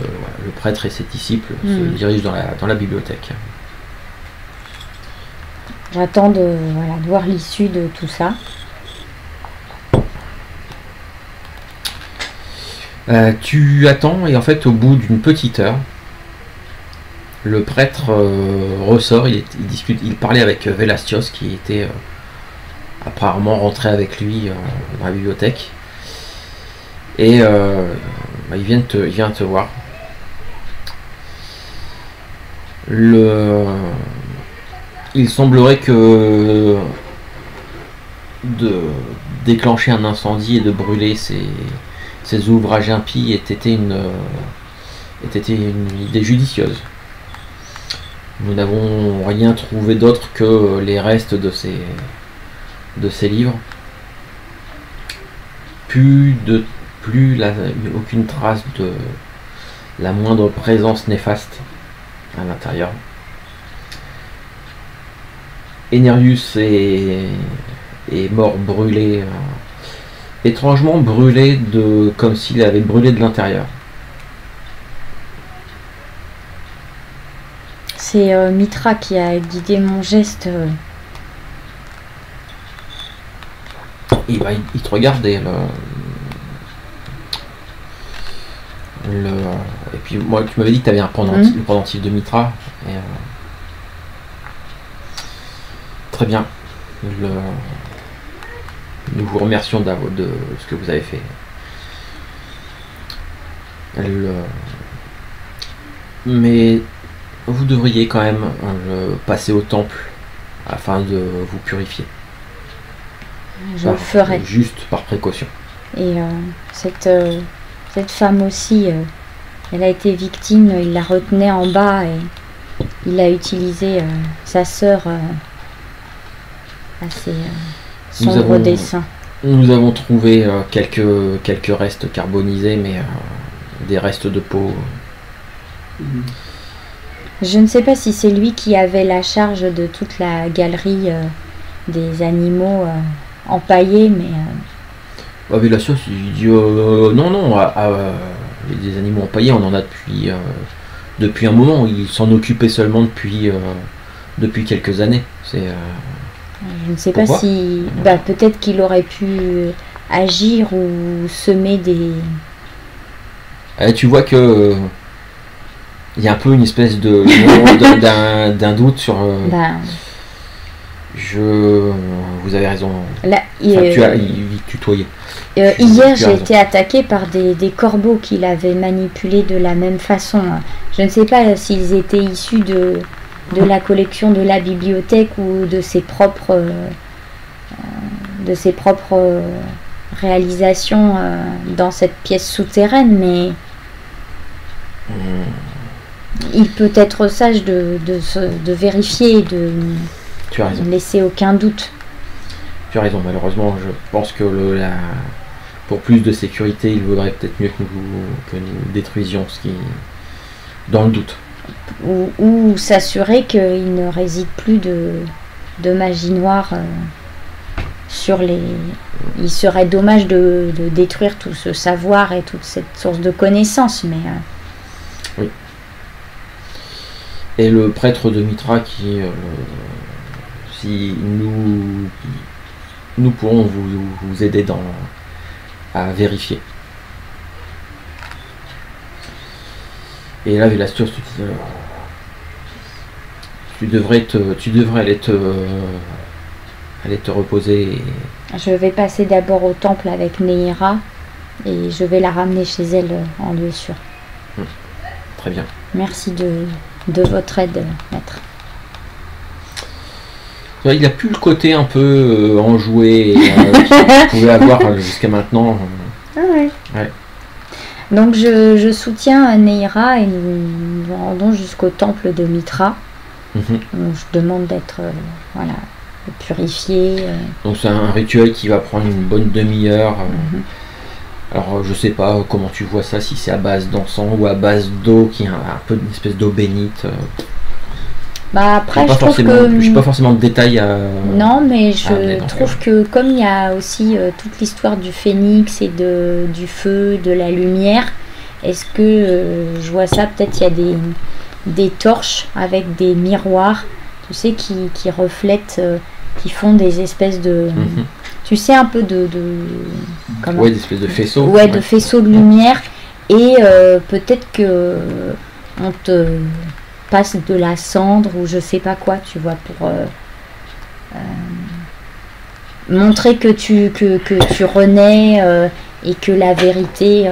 S1: prêtre et ses disciples se dirigent dans la bibliothèque.
S2: J'attends de voir l'issue de tout ça.
S1: Tu attends et en fait au bout d'une petite heure, le prêtre ressort, il discute, il parlait avec Vélastios qui était apparemment rentré avec lui dans la bibliothèque. Et il vient te voir. Il semblerait que de déclencher un incendie et de brûler ces ouvrages impies ait été une idée judicieuse. Nous n'avons rien trouvé d'autre que les restes de ces livres. Aucune trace de la moindre présence néfaste à l'intérieur. Enerius est mort brûlé, étrangement brûlé comme s'il avait brûlé de l'intérieur.
S2: C'est Mitra qui a guidé mon geste.
S1: Il te regarde et et puis moi tu m'avais dit que tu avais un pendentif de Mitra. Et, très bien. Nous vous remercions de ce que vous avez fait. Mais vous devriez quand même passer au temple afin de vous purifier.
S2: Je le ferai.
S1: Juste par précaution.
S2: Et cette femme aussi, elle a été victime, il la retenait en bas et il a utilisé sa sœur à ses sombres desseins.
S1: Nous avons trouvé quelques restes carbonisés, mais des restes de peau.
S2: Je ne sais pas si c'est lui qui avait la charge de toute la galerie des animaux empaillés, mais...
S1: Mais la sauce, il dit non, des animaux empaillés, on en a depuis un moment. Il s'en occupait seulement depuis quelques années.
S2: Je ne sais pas si... peut-être qu'il aurait pu agir ou semer des...
S1: Tu vois que... il y a un peu une espèce d'un doute sur... vous avez raison.
S2: Là,
S1: il tutoyait.
S2: Hier, j'ai été attaquée par des corbeaux qu'il avait manipulés de la même façon. Je ne sais pas s'ils étaient issus de la collection de la bibliothèque ou de ses propres réalisations dans cette pièce souterraine, mais il peut être sage de vérifier et de ne laisser aucun doute.
S1: Tu as raison, malheureusement, je pense que pour plus de sécurité, il vaudrait peut-être mieux que nous détruisions ce qui... dans le doute.
S2: Ou s'assurer qu'il ne réside plus de magie noire sur les... Il serait dommage de détruire tout ce savoir et toute cette source de connaissances, mais...
S1: Oui. Et le prêtre de Mitra qui... si nous pourrons vous aider à vérifier. Et là, Vélastios, tu devrais aller te reposer.
S2: Je vais passer d'abord au temple avec Neira et je vais la ramener chez elle en lieu sûr.
S1: Très bien.
S2: Merci de votre aide, maître.
S1: Il n'a plus le côté un peu enjoué qu'il pouvait avoir jusqu'à maintenant.
S2: Ah ouais. Ouais. Donc je soutiens Neira et nous nous rendons jusqu'au temple de Mitra. Donc je demande d'être purifié.
S1: Donc c'est un rituel qui va prendre une bonne demi-heure. Alors je sais pas comment tu vois ça, si c'est à base d'encens ou à base d'eau, qui est un peu une espèce d'eau bénite.
S2: Après je trouve que...
S1: Je suis pas forcément de détails
S2: Non, mais je trouve que comme il y a aussi toute l'histoire du phénix et du feu, de la lumière, est-ce que je vois ça, peut-être il y a des torches avec des miroirs, tu sais, qui reflètent, qui font des espèces de... Tu sais, un peu
S1: des espèces de faisceaux.
S2: De faisceaux de lumière. Et peut-être que on te passe de la cendre ou je sais pas quoi, tu vois, pour montrer que tu renais et que la vérité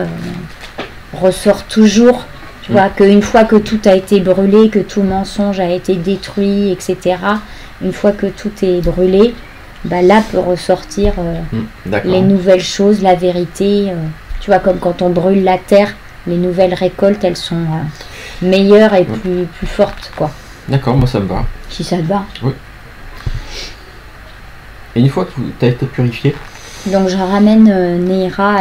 S2: ressort toujours. Tu vois, qu'une fois que tout a été brûlé, que tout mensonge a été détruit, etc., une fois que tout est brûlé, bah là peut ressortir les nouvelles choses, la vérité. Tu vois, comme quand on brûle la terre, les nouvelles récoltes, elles sont meilleures et plus fortes, quoi.
S1: D'accord, moi ça me va.
S2: Si ça te va.
S1: Oui. Et une fois que tu as été purifié,
S2: donc je ramène Neira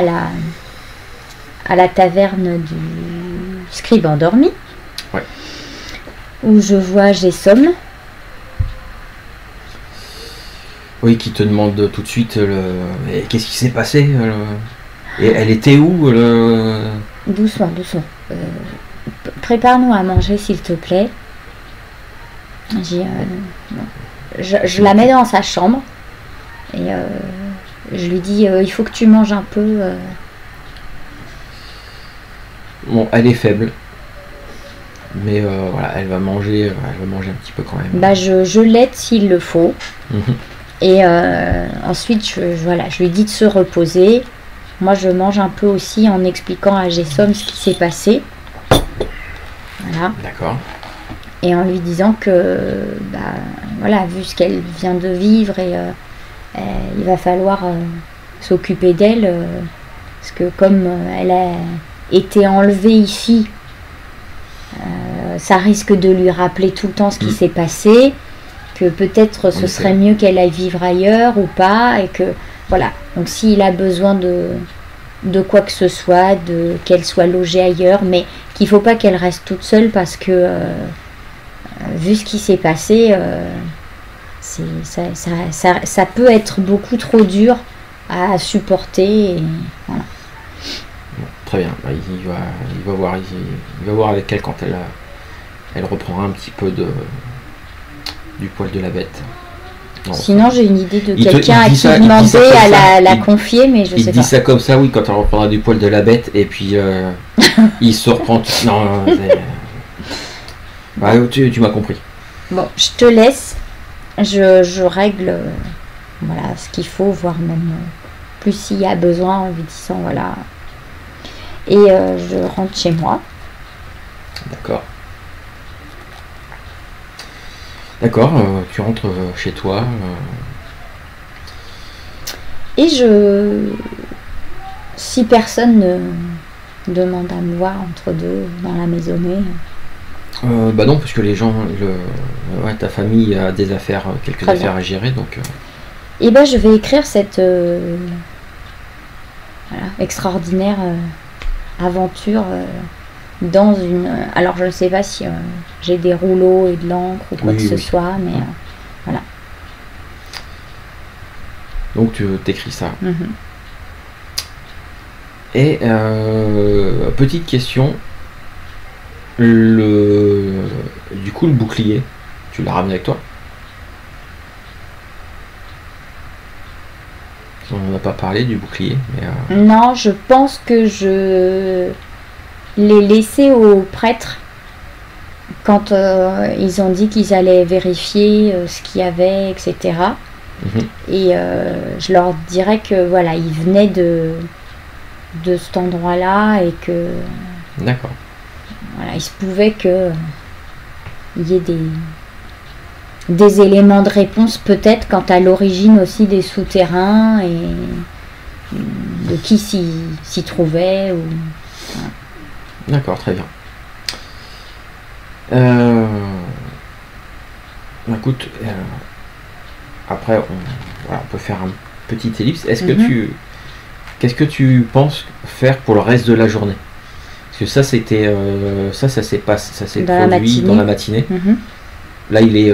S2: à la taverne du scribe endormi, où je vois Gessom.
S1: Oui, qui te demande tout de suite qu'est-ce qui s'est passé et elle était où
S2: Doucement. Prépare-nous à manger, s'il te plaît. Je la mets dans sa chambre et je lui dis il faut que tu manges un peu.
S1: Bon, elle est faible, mais voilà, elle va manger un petit peu quand même.
S2: Bah, je l'aide s'il le faut. Et ensuite, je lui dis de se reposer. Moi, je mange un peu aussi en expliquant à Gessom ce qui s'est passé. Voilà.
S1: D'accord.
S2: Et en lui disant que, voilà, vu ce qu'elle vient de vivre, et il va falloir s'occuper d'elle, parce que comme elle a été enlevée ici, ça risque de lui rappeler tout le temps ce qui s'est passé, que peut-être ce serait mieux qu'elle aille vivre ailleurs ou pas, et que voilà. Donc s'il a besoin de quoi que ce soit, qu'elle soit logée ailleurs, mais qu'il ne faut pas qu'elle reste toute seule parce que vu ce qui s'est passé, ça peut être beaucoup trop dur à supporter. Et, voilà.
S1: Bon, très bien, il va voir avec elle quand elle reprendra un petit peu du poil de la bête.
S2: Non, sinon j'ai une idée de quelqu'un à qui demander à la confier, mais je sais pas.
S1: Il dit ça comme ça, oui, quand elle reprendra du poil de la bête, et puis il se reprend. Non, tu m'as compris.
S2: Bon, je te laisse. Je règle voilà, ce qu'il faut, voire même plus s'il y a besoin, en lui disant voilà. Et je rentre chez moi.
S1: D'accord, tu rentres chez toi.
S2: Et si personne ne demande à me voir entre deux dans la maisonnée.
S1: Bah non, parce que les gens, ta famille a quelques affaires à gérer, donc.
S2: Et ben je vais écrire cette extraordinaire aventure. Dans une. Alors je ne sais pas si j'ai des rouleaux et de l'encre ou quoi que ce soit, mais voilà.
S1: Donc tu t'écris ça. Et petite question, du coup le bouclier, tu l'as ramené avec toi? On n'en a pas parlé du bouclier, mais
S2: non, je pense que je l'ai laissé au prêtre quand ils ont dit qu'ils allaient vérifier ce qu'il y avait, etc. Et je leur dirais que voilà, ils venaient de cet endroit-là et que
S1: d'accord.
S2: Voilà, il se pouvait que il y ait des éléments de réponse peut-être quant à l'origine aussi des souterrains et de qui s'y trouvait ou voilà.
S1: D'accord, très bien. Écoute, après on peut faire un petit ellipse. Qu'est-ce que tu penses faire pour le reste de la journée? Parce que ça c'était ça s'est produit dans la matinée. Là il est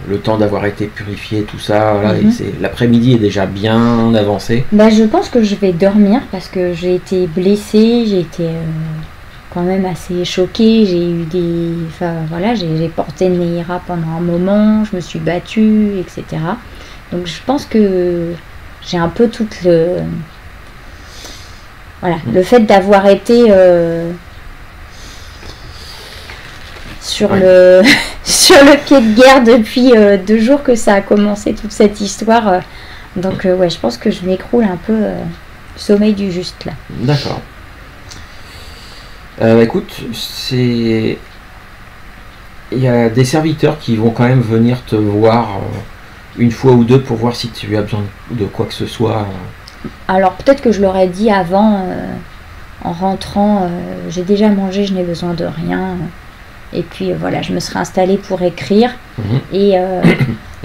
S1: le temps d'avoir été purifié, tout ça. Voilà, l'après-midi est déjà bien avancé.
S2: Bah, je pense que je vais dormir parce que j'ai été blessée, j'ai été quand même assez choquée, j'ai porté Neira pendant un moment, je me suis battue, etc. Donc je pense que j'ai un peu toute voilà, le fait d'avoir été sur le sur le quai de guerre depuis 2 jours que ça a commencé toute cette histoire. Donc ouais, je pense que je m'écroule un peu sommeil du juste là.
S1: D'accord. Écoute, il y a des serviteurs qui vont quand même venir te voir une fois ou deux pour voir si tu as besoin de quoi que ce soit.
S2: Alors peut-être que je leur ai dit avant, en rentrant, j'ai déjà mangé, je n'ai besoin de rien. Et puis voilà, je me serais installée pour écrire. Et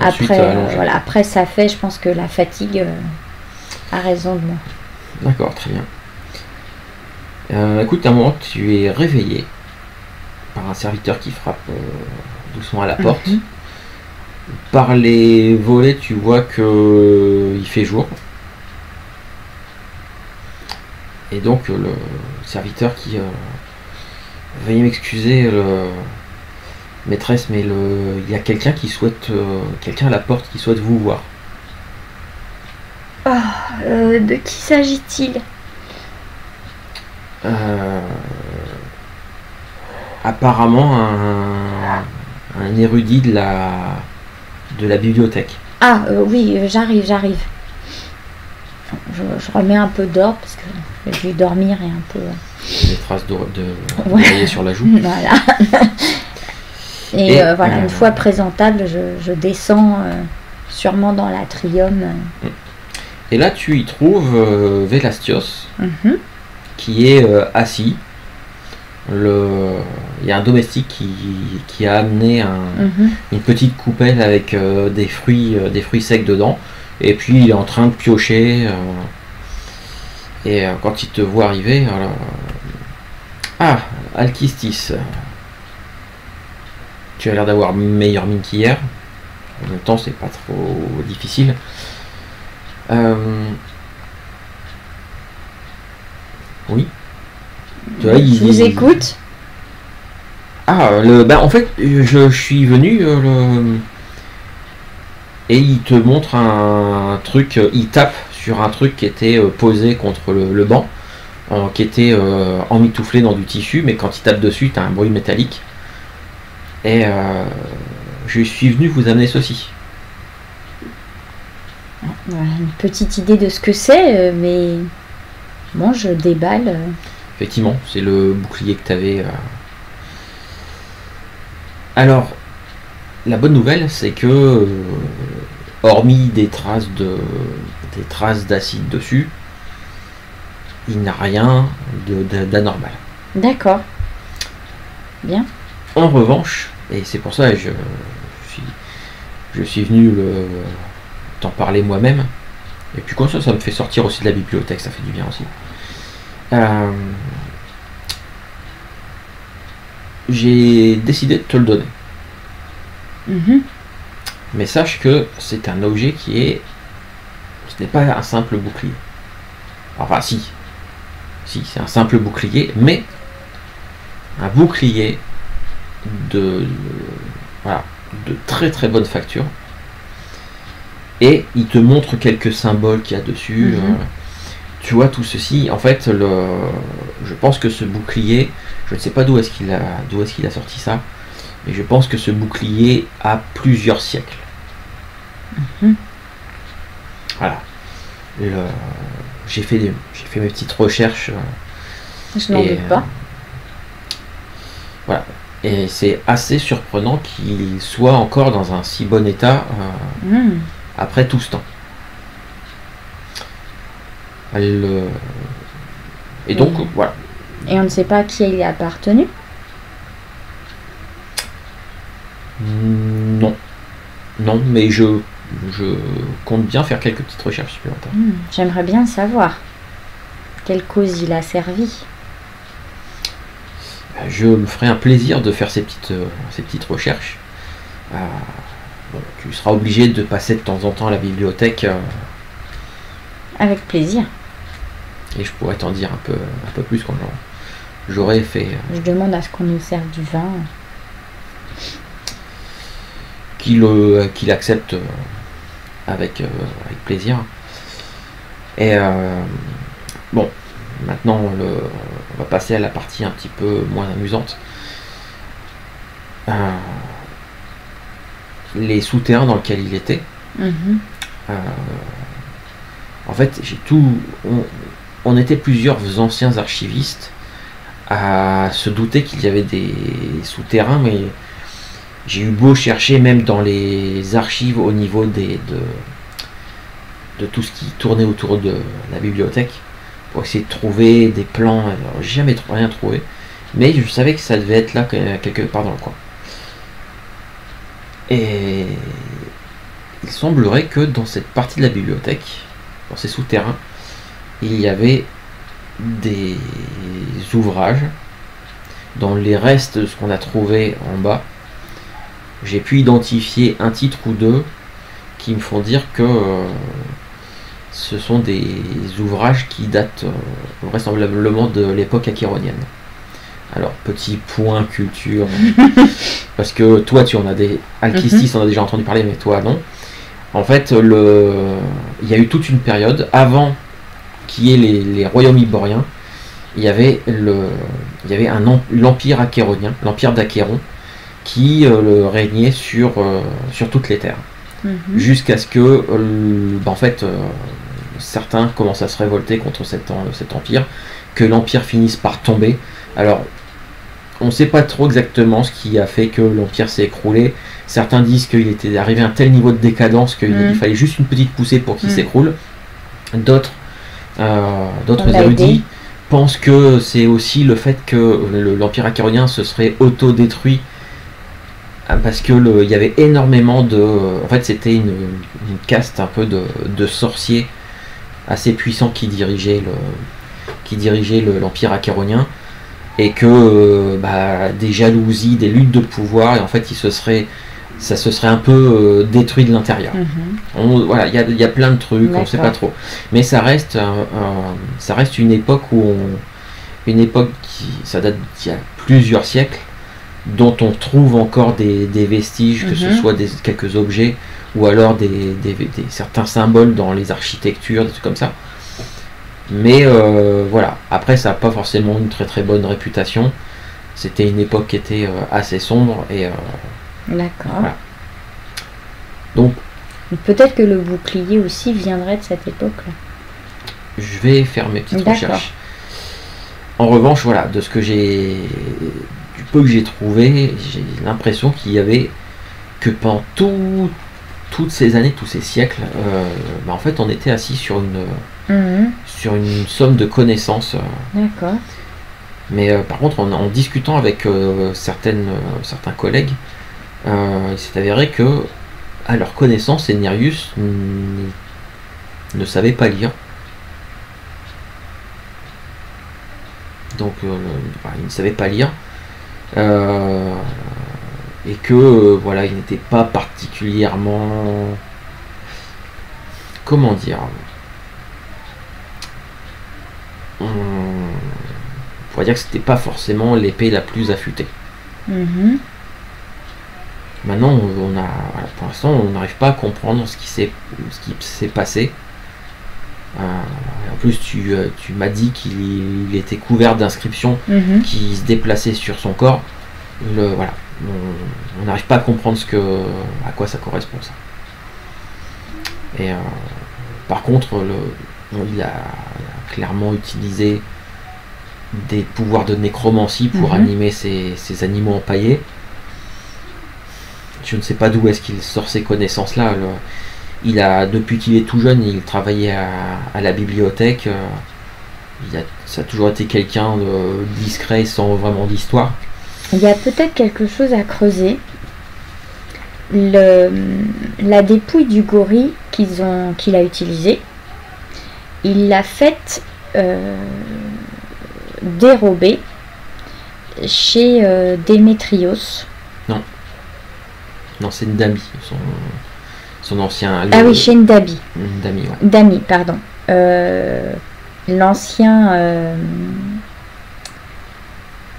S2: après, voilà, après ça fait, je pense que la fatigue a raison de moi.
S1: D'accord, très bien. Écoute, à un moment, tu es réveillé par un serviteur qui frappe doucement à la porte. Par les volets, tu vois que il fait jour. Et donc, le serviteur qui... veuillez m'excuser, maîtresse, mais il y a quelqu'un qui souhaite... quelqu'un à la porte qui souhaite vous voir.
S2: De qui s'agit-il?
S1: Apparemment un érudit de la bibliothèque.
S2: Oui, j'arrive. Je remets un peu d'or parce que j'ai dû dormir et un peu...
S1: Des traces de sur la joue.
S2: Voilà. Et voilà, une fois présentable, je descends sûrement dans l'atrium.
S1: Et là, tu y trouves Vélastios, qui est assis. Il y a un domestique qui a amené une petite coupelle avec des fruits secs dedans. Et puis il est en train de piocher. Et quand il te voit arriver, Alkistis, tu as l'air d'avoir meilleure mine qu'hier. En même temps, c'est pas trop difficile. Oui. Tu vois,
S2: je vous écoute.
S1: En fait, je suis venu et il te montre un truc, il tape sur un truc qui était posé contre le banc, qui était emmitouflé dans du tissu, mais quand il tape dessus, tu as un bruit métallique. Et je suis venu vous amener ceci.
S2: Voilà, une petite idée de ce que c'est, mais bon, je déballe.
S1: Effectivement, c'est le bouclier que tu avais. Alors, la bonne nouvelle, c'est que, hormis des traces d'acide dessus, il n'a rien d'anormal.
S2: D'accord. Bien.
S1: En revanche, et c'est pour ça que je suis venu t'en parler moi-même, et puis comme ça me fait sortir aussi de la bibliothèque, ça fait du bien aussi. J'ai décidé de te le donner. Mais sache que c'est un objet ce n'est pas un simple bouclier. Enfin si c'est un simple bouclier, mais un bouclier de très très bonne facture. Et il te montre quelques symboles qu'il y a dessus. Tu vois tout ceci. En fait, je pense que ce bouclier, je ne sais pas d'où est-ce qu'il a sorti ça, mais je pense que ce bouclier a plusieurs siècles. Voilà. J'ai fait mes petites recherches.
S2: Je n'en doute pas.
S1: Voilà. Et c'est assez surprenant qu'il soit encore dans un si bon état après tout ce temps. Et donc, voilà.
S2: Et on ne sait pas à qui il est appartenu?
S1: Non. Non, mais je compte bien faire quelques petites recherches supplémentaires.
S2: J'aimerais bien savoir quelle cause il a servi.
S1: Je me ferai un plaisir de faire ces petites recherches. Tu seras obligé de passer de temps en temps à la bibliothèque.
S2: Avec plaisir.
S1: Et je pourrais t'en dire un peu plus quand j'aurais fait.
S2: Je demande à ce qu'on nous serve du vin.
S1: Qu'il accepte avec plaisir. Et bon, maintenant, on va passer à la partie un petit peu moins amusante. Les souterrains dans lesquels il était. En fait, on était plusieurs anciens archivistes à se douter qu'il y avait des souterrains, mais j'ai eu beau chercher même dans les archives au niveau de tout ce qui tournait autour de la bibliothèque pour essayer de trouver des plans. J'ai jamais rien trouvé, mais je savais que ça devait être là quelque part dans le coin. Et il semblerait que dans cette partie de la bibliothèque, dans ces souterrains, il y avait des ouvrages dans les restes de ce qu'on a trouvé en bas. J'ai pu identifier un titre ou deux qui me font dire que ce sont des ouvrages qui datent vraisemblablement de l'époque acquéronienne. Alors, petit point culture, parce que toi tu en as des... Alkistis en a déjà entendu parler, mais toi non. En fait, il y a eu toute une période, avant qu'il y ait les royaumes iboriens, il y avait l'empire achéronien, l'empire d'Achéron, qui régnait sur toutes les terres. Jusqu'à ce que, certains commencent à se révolter contre cet empire, que l'empire finisse par tomber. Alors, on ne sait pas trop exactement ce qui a fait que l'empire s'est écroulé. Certains disent qu'il était arrivé à un tel niveau de décadence qu'il fallait juste une petite poussée pour qu'il s'écroule. D'autres érudits pensent que c'est aussi le fait que l'empire achéronien se serait auto-détruit parce que il y avait énormément de... En fait, c'était une caste un peu de sorciers assez puissants qui dirigeaient l'empire achéronien, et que des jalousies, des luttes de pouvoir, et en fait ça se serait un peu détruit de l'intérieur. Voilà, il y a plein de trucs, on ne sait pas trop, mais ça reste une époque ça date d'il y a plusieurs siècles, dont on trouve encore des vestiges, que ce soit quelques objets ou alors certains symboles dans les architectures, des trucs comme ça. Mais voilà, après ça n'a pas forcément une très très bonne réputation. C'était une époque qui était assez sombre et
S2: d'accord.
S1: Voilà. Donc
S2: peut-être que le bouclier aussi viendrait de cette époque-là.
S1: Je vais faire mes petites recherches. En revanche, voilà, du peu que j'ai trouvé, j'ai l'impression qu'il y avait que pendant toutes ces années, tous ces siècles, en fait on était assis sur une somme de connaissances.
S2: D'accord.
S1: Mais par contre, en discutant avec certains collègues, il s'est avéré que, à leur connaissance, Enniarius ne savait pas lire. Donc, il ne savait pas lire. Et que, voilà, il n'était pas particulièrement... Comment dire, on pourrait dire que c'était pas forcément l'épée la plus affûtée. Maintenant, pour l'instant, on n'arrive pas à comprendre ce qui s'est passé. En plus, tu m'as dit qu'il était couvert d'inscriptions qui se déplaçaient sur son corps. Voilà, on n'arrive pas à comprendre à quoi ça correspond, ça. Et par contre, il a clairement utilisé des pouvoirs de nécromancie pour animer ces animaux empaillés. Je ne sais pas d'où est-ce qu'il sort ces connaissances-là. Depuis qu'il est tout jeune, il travaillait à la bibliothèque. Ça a toujours été quelqu'un de discret, sans vraiment d'histoire.
S2: Il y a peut-être quelque chose à creuser. La dépouille du gorille qu'il a utilisée, il l'a faite dérober chez Démétrios.
S1: Non, c'est Ndami, son ancien...
S2: Ah oui, chez Ndami.
S1: Ndami, ouais.
S2: Ndami, pardon.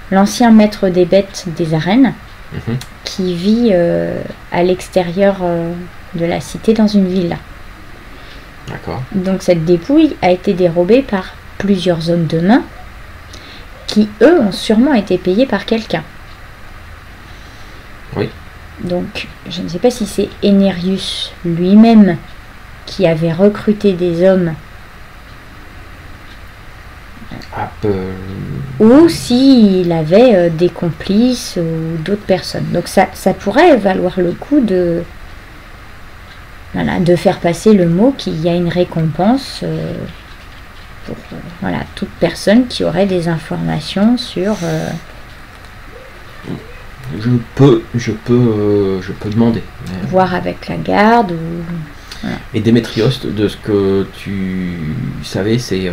S2: L'ancien maître des bêtes des arènes, qui vit à l'extérieur de la cité dans une villa.
S1: D'accord.
S2: Donc cette dépouille a été dérobée par plusieurs hommes de main qui, eux, ont sûrement été payés par quelqu'un.
S1: Oui.
S2: Donc, je ne sais pas si c'est Enerius lui-même qui avait recruté des hommes ou s'il avait des complices ou d'autres personnes. Donc ça pourrait valoir le coup de faire passer le mot qu'il y a une récompense pour toute personne qui aurait des informations sur...
S1: Je peux demander.
S2: Voir avec la garde ou...
S1: Voilà. Et Démétrios, de ce que tu savais, c'est...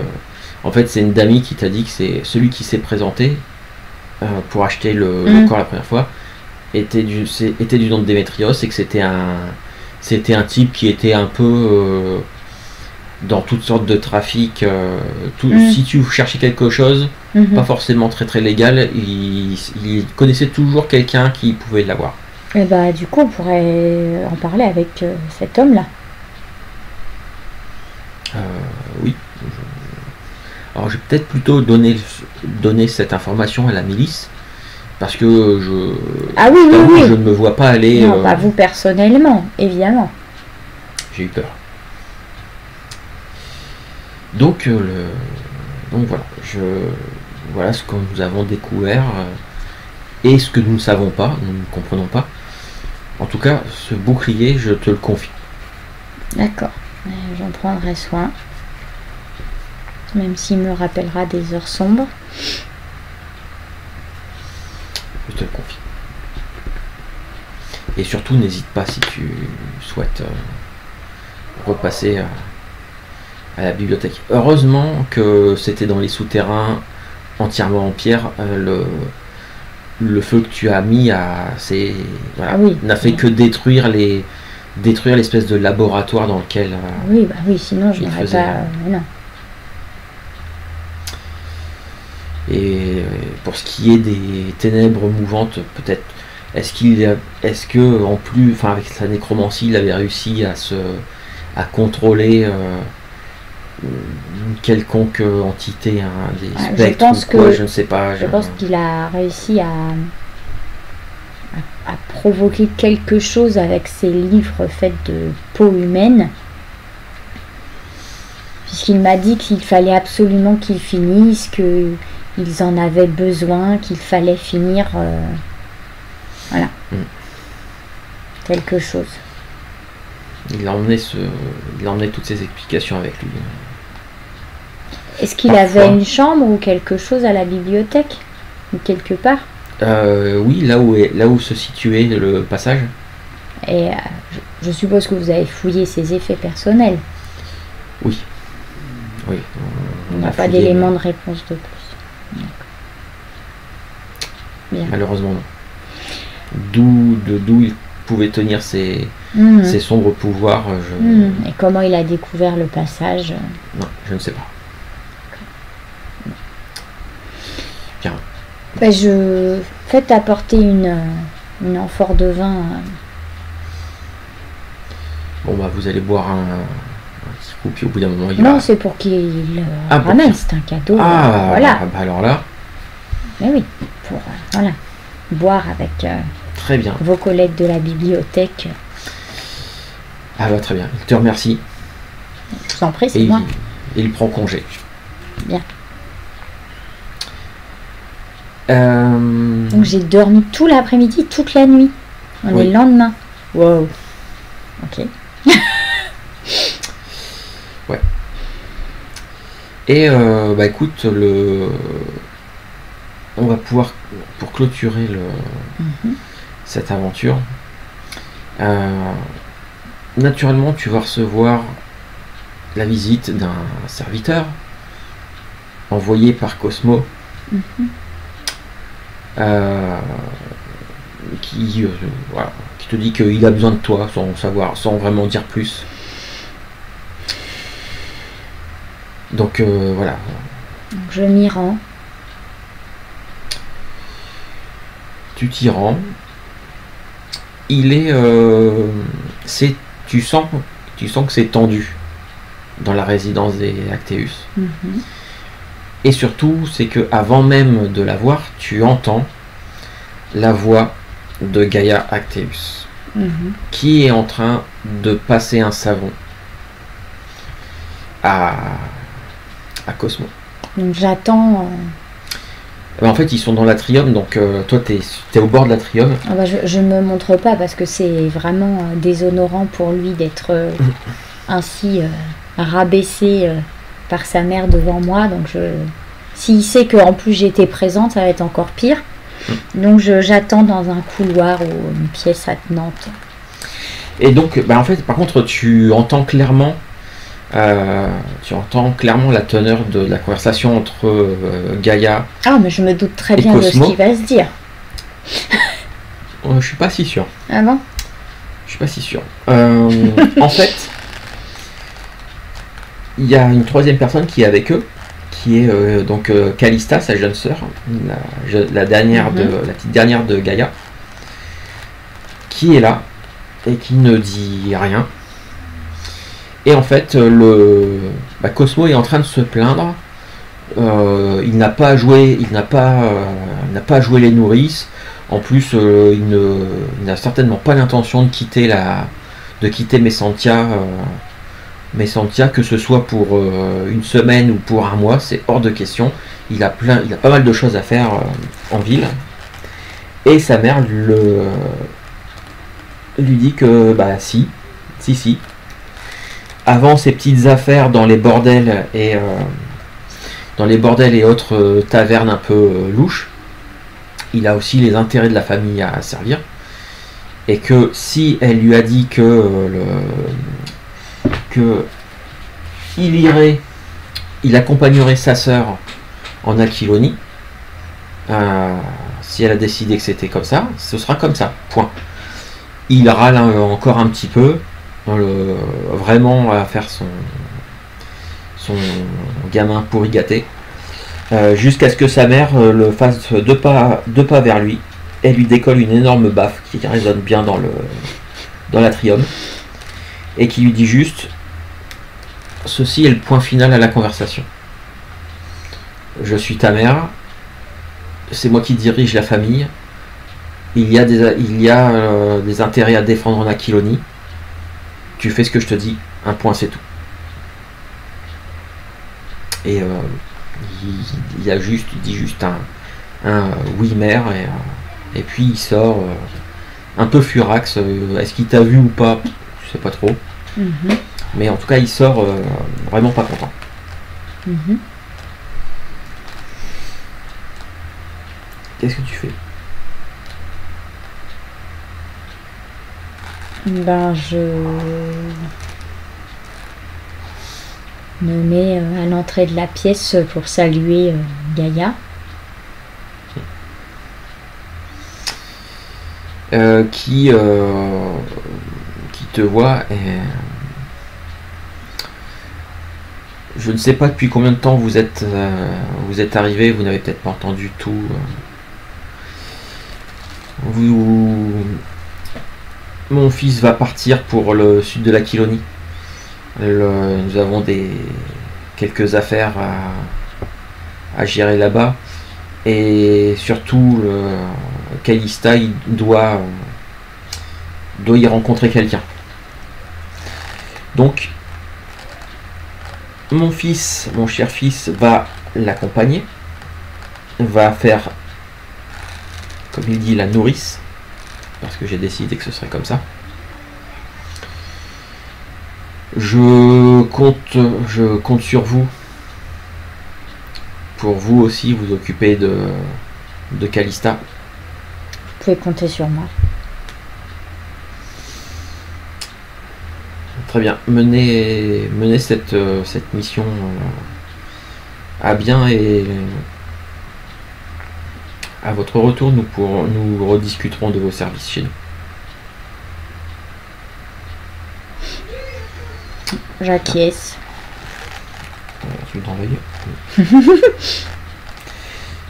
S1: en fait, c'est une dame qui t'a dit que c'est celui qui s'est présenté pour acheter le corps la première fois était du nom de Démétrios et que c'était un type qui était un peu dans toutes sortes de trafics. Si tu cherchais quelque chose, pas forcément très très légal, il connaissait toujours quelqu'un qui pouvait l'avoir.
S2: Et bah du coup, on pourrait en parler avec cet homme-là.
S1: Oui. Alors je vais peut-être plutôt donner cette information à la milice, parce que je ne me vois pas aller...
S2: Non, pas vous personnellement, évidemment.
S1: J'ai eu peur. Donc voilà ce que nous avons découvert et ce que nous ne savons pas, nous ne comprenons pas. En tout cas, ce bouclier, je te le confie.
S2: D'accord, j'en prendrai soin. Même s'il me rappellera des heures sombres.
S1: Je te le confie. Et surtout, n'hésite pas si tu souhaites repasser à la bibliothèque. Heureusement que c'était dans les souterrains entièrement en pierre. Le feu que tu as mis n'a fait que détruire l'espèce de laboratoire dans lequel...
S2: oui, sinon je n'aurais pas... non.
S1: Et pour ce qui est des ténèbres mouvantes, peut-être, est-ce que en plus, enfin avec sa nécromancie, il avait réussi à contrôler une quelconque entité, des spectres ou quoi, je ne sais pas.
S2: Je pense qu'il a réussi à provoquer quelque chose avec ses livres faits de peau humaine. Puisqu'il m'a dit qu'il fallait absolument qu'ils finissent, qu'ils en avaient besoin, qu'il fallait finir quelque chose.
S1: Il a emmené toutes ces explications avec lui.
S2: Est-ce qu'il avait une chambre ou quelque chose à la bibliothèque ou quelque part?
S1: Oui, là où se situait le passage.
S2: Et je suppose que vous avez fouillé ses effets personnels.
S1: Oui.
S2: On n'a pas d'éléments de réponse de plus. Bien.
S1: Malheureusement non. D'où il pouvait tenir ses sombres pouvoirs.
S2: Et comment il a découvert le passage?
S1: Non, je ne sais pas. Bien.
S2: Je fais apporter une amphore de vin.
S1: Bon vous allez boire un petit coup, puis au bout d'un moment
S2: non, c'est pour qu'il ramène, c'est un cadeau.
S1: Voilà. Alors là.
S2: Mais oui, pour boire avec
S1: très bien.
S2: Vos collègues de la bibliothèque.
S1: Très bien, il te remercie.
S2: Je vous en prie, c'est moi.
S1: Il prend congé.
S2: Bien. Donc j'ai dormi tout l'après-midi, toute la nuit. On est le lendemain. Wow. Ok.
S1: Ouais. Et écoute, on va pouvoir, pour clôturer cette aventure, naturellement tu vas recevoir la visite d'un serviteur envoyé par Cosmo, qui te dit qu'il a besoin de toi sans vraiment dire plus. Donc voilà.
S2: Donc je m'y rends.
S1: Tu t'y rends. Il est, tu sens que c'est tendu dans la résidence des Actéus. Et surtout, c'est que avant même de la voir, tu entends la voix de Gaïa Acteus, qui est en train de passer un savon à Cosmo.
S2: Donc j'attends.
S1: En fait, ils sont dans l'atrium, donc toi, tu es au bord de l'atrium.
S2: Ah bah, je ne me montre pas parce que c'est vraiment déshonorant pour lui d'être ainsi rabaissé par sa mère devant moi. Donc s'il sait qu'en plus j'étais présente, ça va être encore pire. Donc j'attends dans un couloir ou une pièce attenante.
S1: Et donc, en fait, par contre, tu entends clairement la teneur de la conversation entre Gaïa.
S2: Ah, mais je me doute très bien
S1: Cosmo.
S2: de ce qu'il va se dire.
S1: Je suis pas si sûr.
S2: Ah bon?
S1: Je suis pas si sûr. En fait, il y a une troisième personne qui est avec eux, qui est donc Calista, sa jeune sœur, la petite dernière de Gaïa, qui est là et qui ne dit rien. Et en fait, Cosmo est en train de se plaindre. Il n'a pas joué, il n'a pas joué les nourrices. En plus, il n'a certainement pas l'intention de quitter Messentia. Messentia, que ce soit pour une semaine ou pour un mois, c'est hors de question. Il a pas mal de choses à faire en ville. Et sa mère lui dit que si. Avant ses petites affaires dans les bordels et autres tavernes un peu louches, il a aussi les intérêts de la famille à servir. Et que si elle lui a dit il accompagnerait sa sœur en Aquilonie, si elle a décidé que c'était comme ça, ce sera comme ça, point. Il râle encore un petit peu, vraiment à faire son gamin pourri gâté, jusqu'à ce que sa mère le fasse deux pas vers lui et lui décolle une énorme baffe qui résonne bien dans l'atrium et qui lui dit juste: ceci est le point final à la conversation. Je suis ta mère, c'est moi qui dirige la famille, il y a des intérêts à défendre en Aquilonie, tu fais ce que je te dis, un point c'est tout. Et il dit juste un oui mère, et puis il sort un peu furax. Est-ce qu'il t'a vu ou pas, je sais pas trop. Mais en tout cas il sort vraiment pas content. Qu'est-ce que tu fais?
S2: Je me mets à l'entrée de la pièce pour saluer Gaïa.
S1: Qui te voit et je ne sais pas depuis combien de temps vous êtes arrivé, vous n'avez peut-être pas entendu tout. Mon fils va partir pour le sud de l'Aquilonie. Nous avons quelques affaires à gérer là-bas. Et surtout, Calista, il doit y rencontrer quelqu'un. Donc, mon cher fils, va l'accompagner, va faire, comme il dit, la nourrice, parce que j'ai décidé que ce serait comme ça. Je compte sur vous pour vous aussi vous occuper de Calista.
S2: Vous pouvez compter sur moi.
S1: Très bien, menez cette mission à bien, et à votre retour nous rediscuterons de vos services chez nous.
S2: J'acquiesce.
S1: Tu me t'envoies.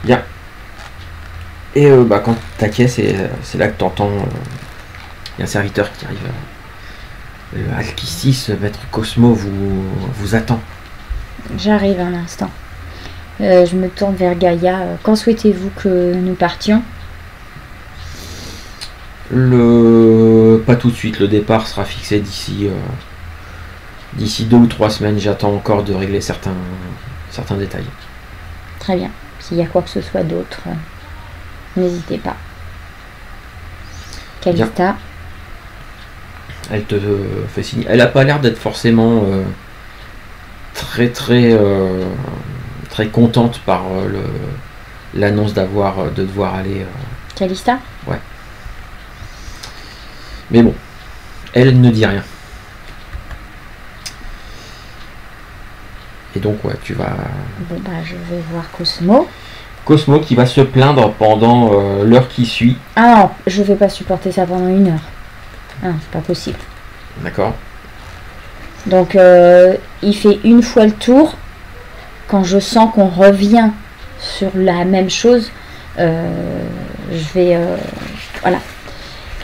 S1: Bien. Et quand t'acquiesces, c'est là que t'entends il y a un serviteur qui arrive. Alkisis, maître Cosmo vous attend.
S2: J'arrive un instant. Je me tourne vers Gaïa. Quand souhaitez-vous que nous partions?
S1: Pas tout de suite. Le départ sera fixé d'ici 2 ou 3 semaines. J'attends encore de régler certains détails.
S2: Très bien. S'il y a quoi que ce soit d'autre, n'hésitez pas. Calista.
S1: Elle te fait signe. Elle n'a pas l'air d'être forcément très contente par l'annonce de devoir aller.
S2: Calista.
S1: Ouais. Mais bon, elle ne dit rien. Et donc ouais, tu vas.
S2: Bon bah je vais voir Cosmo.
S1: Cosmo qui va se plaindre pendant l'heure qui suit.
S2: Ah non, je vais pas supporter ça pendant 1 heure. Ah, c'est pas possible.
S1: D'accord.
S2: Donc il fait 1 fois le tour. Quand je sens qu'on revient sur la même chose, je vais... voilà.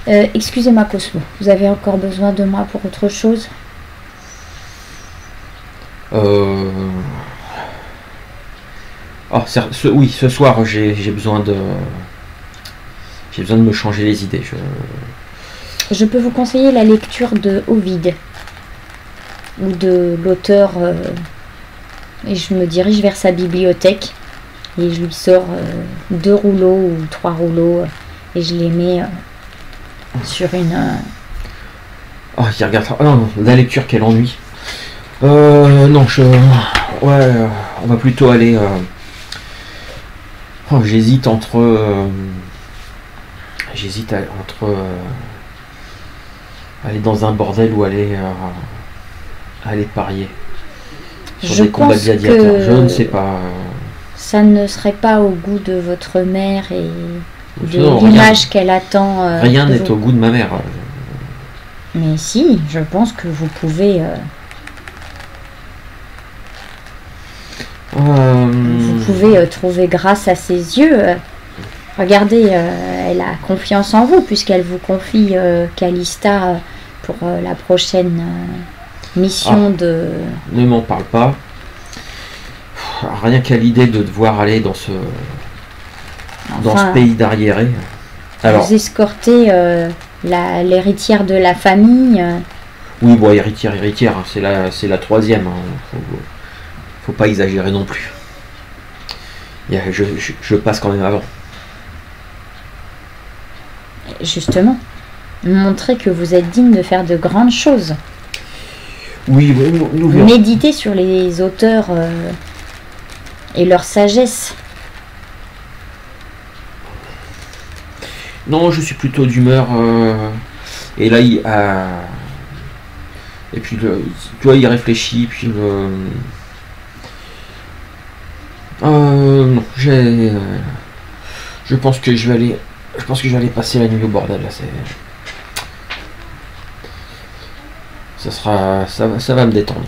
S2: Excusez-moi Cosmo, vous avez encore besoin de moi pour autre chose?
S1: Oui, ce soir j'ai besoin de me changer les idées.
S2: Je peux vous conseiller la lecture de Ovide ou de l'auteur et je me dirige vers sa bibliothèque et je lui sors 2 rouleaux ou 3 rouleaux et je les mets sur une...
S1: Oh, il regarde ça. Oh non, la lecture, quel ennui. Non, ouais, on va plutôt aller... Oh, j'hésite entre... aller dans un bordel ou aller parier sur des combats de gladiateurs. Je ne sais pas.
S2: Ça ne serait pas au goût de votre mère et de
S1: Non,
S2: l'image qu'elle attend.
S1: Rien n'est au goût de ma mère.
S2: Mais si, je pense que vous pouvez... Vous pouvez trouver grâce à ses yeux. Regardez, elle a confiance en vous puisqu'elle vous confie Calista pour la prochaine mission de...
S1: Ne m'en parle pas. Rien qu'à l'idée de devoir aller dans ce pays d'arriéré.
S2: Alors, vous escortez l'héritière de la famille.
S1: Oui, bon, héritière, hein, c'est la 3e. Hein. Faut pas exagérer non plus. Je passe quand même avant.
S2: Justement, montrez que vous êtes digne de faire de grandes choses.
S1: Oui, nous verrons.
S2: Méditez sur les auteurs et leur sagesse.
S1: Non, je suis plutôt d'humeur. Et là, et puis, tu vois, il réfléchit. Puis non, je pense que je vais aller. Je pense que je vais aller passer la nuit au bordel là. Ça va me détendre.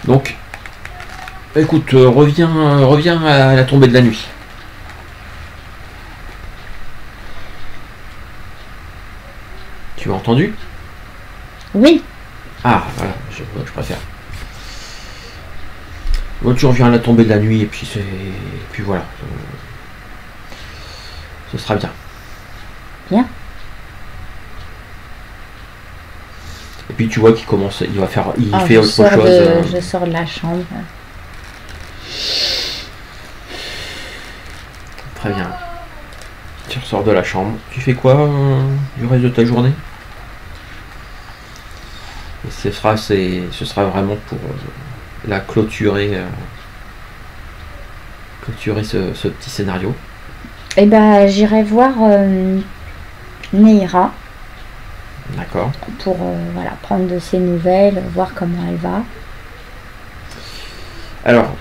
S1: Donc, écoute, reviens à la tombée de la nuit. Tu m'as entendu?
S2: Oui.
S1: Ah, voilà, je préfère. Bon, tu reviens à la tombée de la nuit et puis voilà. Ce sera bien.
S2: Bien.
S1: Et puis tu vois qu'il commence, il fait autre chose.
S2: Je sors de la chambre.
S1: Très bien. Tu ressors de la chambre. Tu fais quoi du reste de ta journée? Et ce sera vraiment pour la clôturer ce petit scénario.
S2: Eh ben, j'irai voir Neira.
S1: D'accord.
S2: Pour voilà, prendre de ses nouvelles, voir comment elle va.
S1: Alors,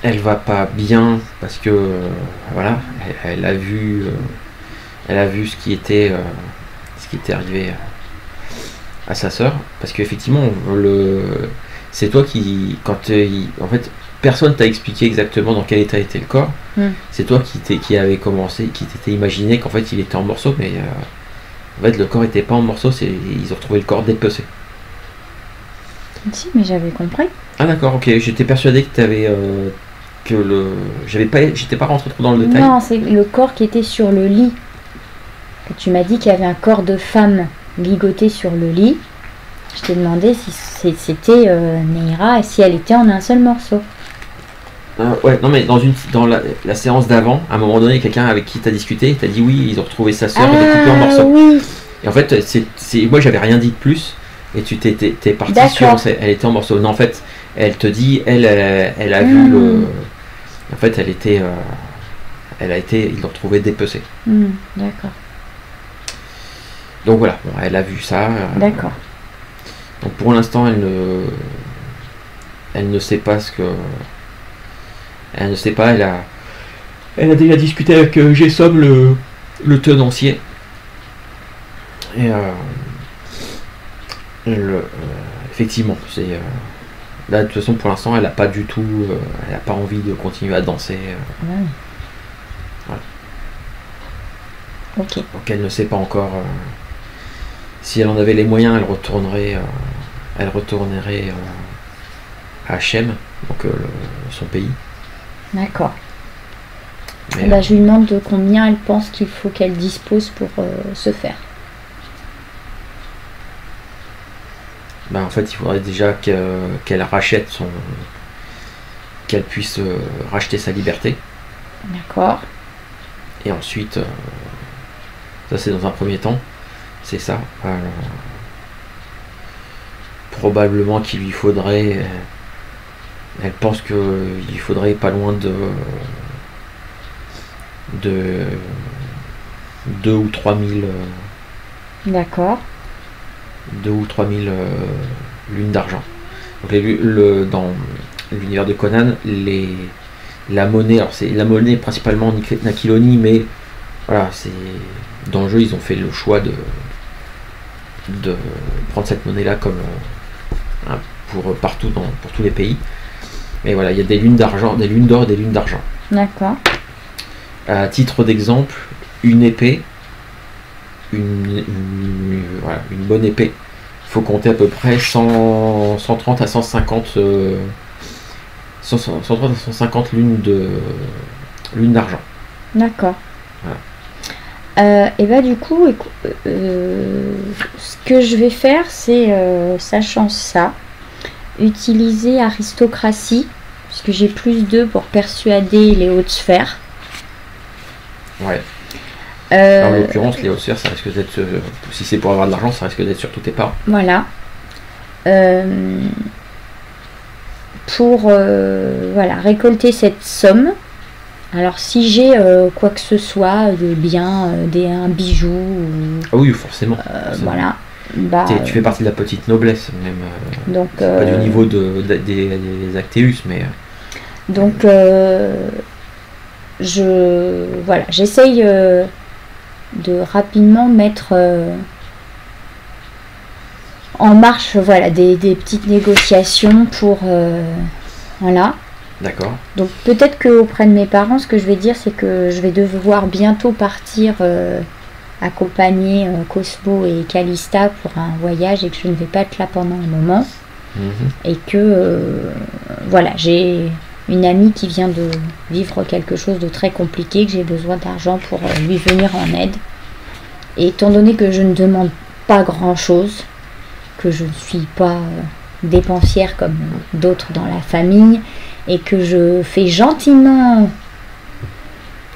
S1: elle va pas bien parce que voilà, elle a vu ce qui était arrivé à sa sœur, parce qu'effectivement c'est toi qui en fait personne t'a expliqué exactement dans quel état était le corps. C'est toi qui avait commencé, qui t'était imaginé qu'en fait il était en morceaux, mais en fait le corps était pas en morceaux, ils ont retrouvé le corps dépecé.
S2: Si, mais j'avais compris.
S1: Ah d'accord, ok. J'étais persuadé que tu avais... j'étais pas rentré trop dans le détail.
S2: Non, c'est le corps qui était sur le lit. Que tu m'as dit qu'il y avait un corps de femme ligoté sur le lit. Je t'ai demandé si c'était Neira et si elle était en un seul morceau.
S1: Ouais, non mais dans la séance d'avant, à un moment donné, quelqu'un avec qui tu as discuté, t'a dit oui, ils ont retrouvé sa sœur découpée en morceaux.
S2: Oui.
S1: Et en fait, moi j'avais rien dit de plus, et tu t'es parti sur, elle était en morceaux. Non, en fait, elle te dit, elle a vu le... En fait, ils l'ont retrouvé dépecé.
S2: D'accord.
S1: Donc voilà, bon, elle a vu ça.
S2: D'accord.
S1: Donc pour l'instant, elle ne sait pas ce que... Elle ne sait pas, elle a déjà discuté avec Gessom, le tenancier. Et effectivement, c'est là de toute façon pour l'instant elle n'a pas du tout, elle n'a pas envie de continuer à danser. Voilà.
S2: Ok.
S1: Donc elle ne sait pas encore si elle en avait les moyens, elle retournerait à Hachem, donc son pays.
S2: D'accord. Je lui demande de combien elle pense qu'il faut qu'elle dispose pour se faire.
S1: En fait, il faudrait déjà qu'elle rachète qu'elle puisse racheter sa liberté.
S2: D'accord.
S1: Et ensuite, ça c'est dans un premier temps, c'est ça. Probablement qu'il lui faudrait... Elle pense qu'il faudrait pas loin de 2 ou 3 000.
S2: D'accord.
S1: 2 ou 3 000 lunes d'argent. Donc dans l'univers de Conan, la monnaie, alors c'est la monnaie principalement Nakiloni, mais voilà, c'est dans le jeu ils ont fait le choix de prendre cette monnaie-là comme pour partout pour tous les pays. Mais voilà, il y a des lunes d'argent, des lunes d'or et des lunes d'argent.
S2: D'accord.
S1: À titre d'exemple, une épée, une bonne épée, il faut compter à peu près 130 à 150 lunes d'argent.
S2: D'accord.
S1: Voilà.
S2: Et du coup, ce que je vais faire, c'est, sachant ça, utiliser aristocratie, puisque j'ai plus 2 pour persuader les hautes sphères.
S1: Ouais. En l'occurrence, les hautes sphères, ça risque d'être, si c'est pour avoir de l'argent, ça risque d'être sur tous tes parts.
S2: Voilà. Pour récolter cette somme. Alors si j'ai quoi que ce soit de bien, un bijou.
S1: Ah oui, forcément.
S2: Voilà.
S1: Tu fais partie de la petite noblesse, même.
S2: Donc,
S1: pas du niveau des Actéus, mais.
S2: Donc, j'essaye de rapidement mettre en marche, des petites négociations pour, voilà.
S1: D'accord.
S2: Donc peut-être qu'auprès de mes parents, ce que je vais dire, c'est que je vais devoir bientôt partir. Accompagner Cosmo et Calista pour un voyage et que je ne vais pas être là pendant un moment. Et que j'ai une amie qui vient de vivre quelque chose de très compliqué, que j'ai besoin d'argent pour lui venir en aide. Et étant donné que je ne demande pas grand chose, que je ne suis pas dépensière comme d'autres dans la famille, et que je fais gentiment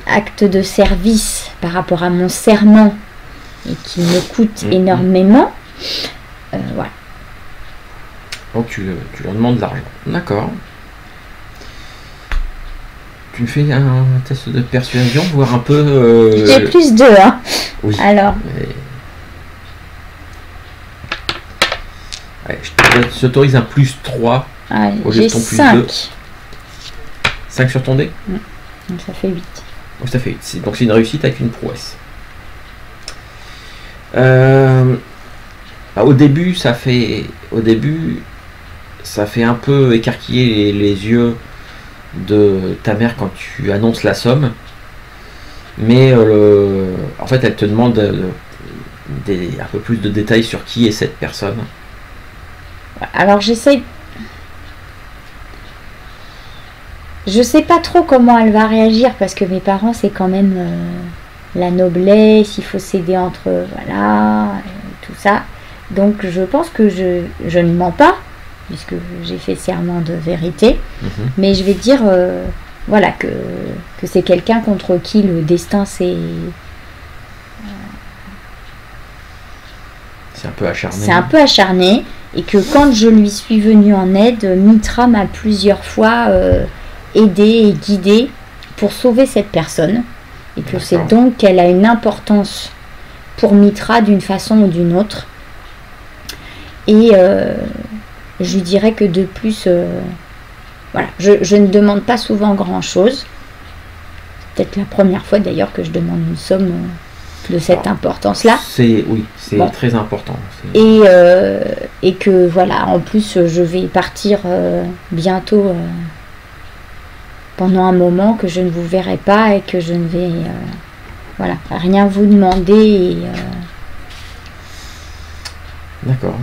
S2: acte de service par rapport à mon serment et qui me coûte énormément, voilà.
S1: Donc tu leur demandes de l'argent. D'accord. Tu me fais un test de persuasion, voir un peu...
S2: J'ai plus 2, hein.
S1: Oui.
S2: Alors.
S1: Ouais, je t'autorise un plus 3 au lieu de ton plus
S2: 5.
S1: 2. 5 sur ton dé.
S2: Donc ça fait 8.
S1: Donc ça fait 8. Donc c'est une réussite avec une prouesse. Au début, ça fait un peu écarquiller les yeux de ta mère quand tu annonces la somme. Mais en fait, elle te demande un peu plus de détails sur qui est cette personne.
S2: Alors j'essaie. Je sais pas trop comment elle va réagir parce que mes parents c'est quand même la noblesse, il faut s'aider entre eux, voilà, tout ça. Donc je pense que je ne mens pas puisque j'ai fait serment de vérité, mais je vais dire voilà que c'est quelqu'un contre qui le destin s'est
S1: c'est un peu acharné.
S2: C'est un peu acharné et que quand je lui suis venue en aide, Mitra m'a plusieurs fois aidé et guidé pour sauver cette personne et que c'est donc qu'elle a une importance pour Mitra d'une façon ou d'une autre. Et je lui dirais que de plus, voilà, je ne demande pas souvent grand-chose. C'est peut-être la première fois d'ailleurs que je demande une somme de cette importance-là.
S1: C'est très important.
S2: Et que voilà, en plus je vais partir bientôt pendant un moment que je ne vous verrai pas et que je ne vais voilà, rien vous demander.
S1: D'accord.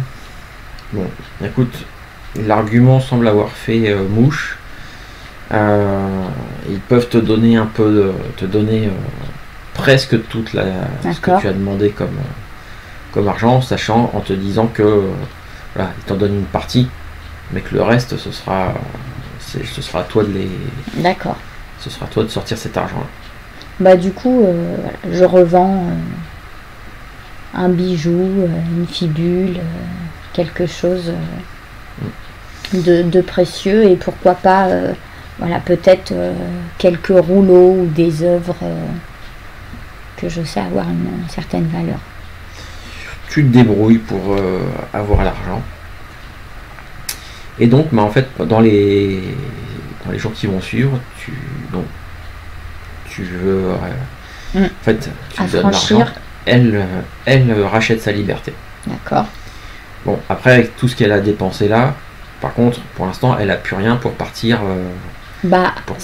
S1: Bon, écoute, l'argument semble avoir fait mouche. Ils peuvent te donner un peu, presque toute ce que tu as demandé comme argent, sachant en te disant que voilà, ils t'en donnent une partie, mais que le reste ce sera à toi de les.
S2: D'accord.
S1: Ce sera à toi de sortir cet argent-là.
S2: Bah du coup, voilà, je revends un bijou, une fibule, quelque chose de précieux et pourquoi pas voilà, peut-être quelques rouleaux ou des œuvres que je sais avoir une certaine valeur.
S1: Tu te débrouilles pour avoir l'argent. Et donc, bah, en fait, dans les jours qui vont suivre, tu veux en fait, tu donnes l'argent. Elle rachète sa liberté.
S2: D'accord.
S1: Bon, après, avec tout ce qu'elle a dépensé là, par contre, pour l'instant, elle n'a plus rien pour partir.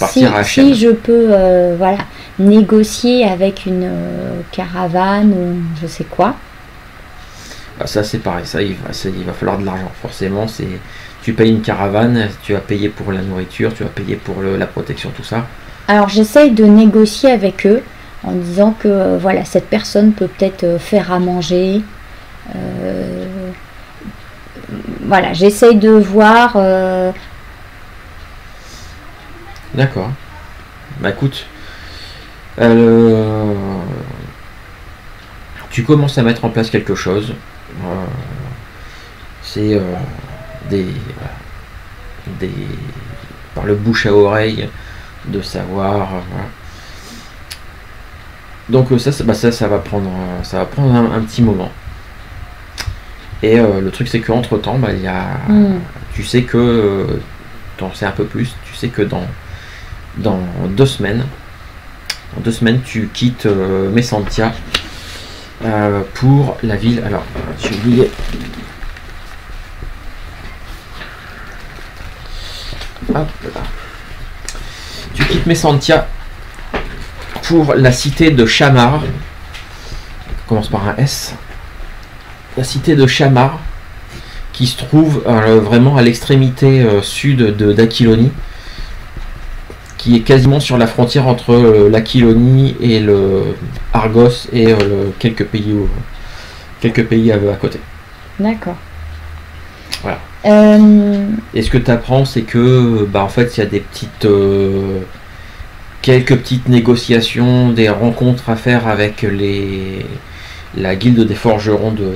S2: Si je peux voilà, négocier avec une caravane ou je sais quoi.
S1: Bah, ça c'est pareil, il va falloir de l'argent. Forcément, tu payes une caravane, tu vas payer pour la nourriture, tu vas payer pour la protection, tout ça.
S2: Alors j'essaye de négocier avec eux en disant que voilà, cette personne peut peut-être faire à manger. Voilà, j'essaye de voir.
S1: D'accord. Bah écoute, tu commences à mettre en place quelque chose. C'est par le bouche à oreille de savoir. Voilà. Donc ça va prendre un petit moment. Et le truc c'est qu'entre temps, bah, tu sais que t'en sais un peu plus. Tu sais que dans 2 semaines, tu quittes Messentia pour la ville. Alors, j'ai oublié. Hop là. Tu quittes Messentia pour la cité de Shamar. Ça commence par un S. La cité de Shamar, qui se trouve vraiment à l'extrémité sud d'Aquilonie, qui est quasiment sur la frontière entre l'Aquilonie et le Argos et quelques pays à côté.
S2: D'accord.
S1: Voilà. Et ce que tu apprends, c'est que en fait il y a des quelques petites négociations, des rencontres à faire avec la guilde des forgerons de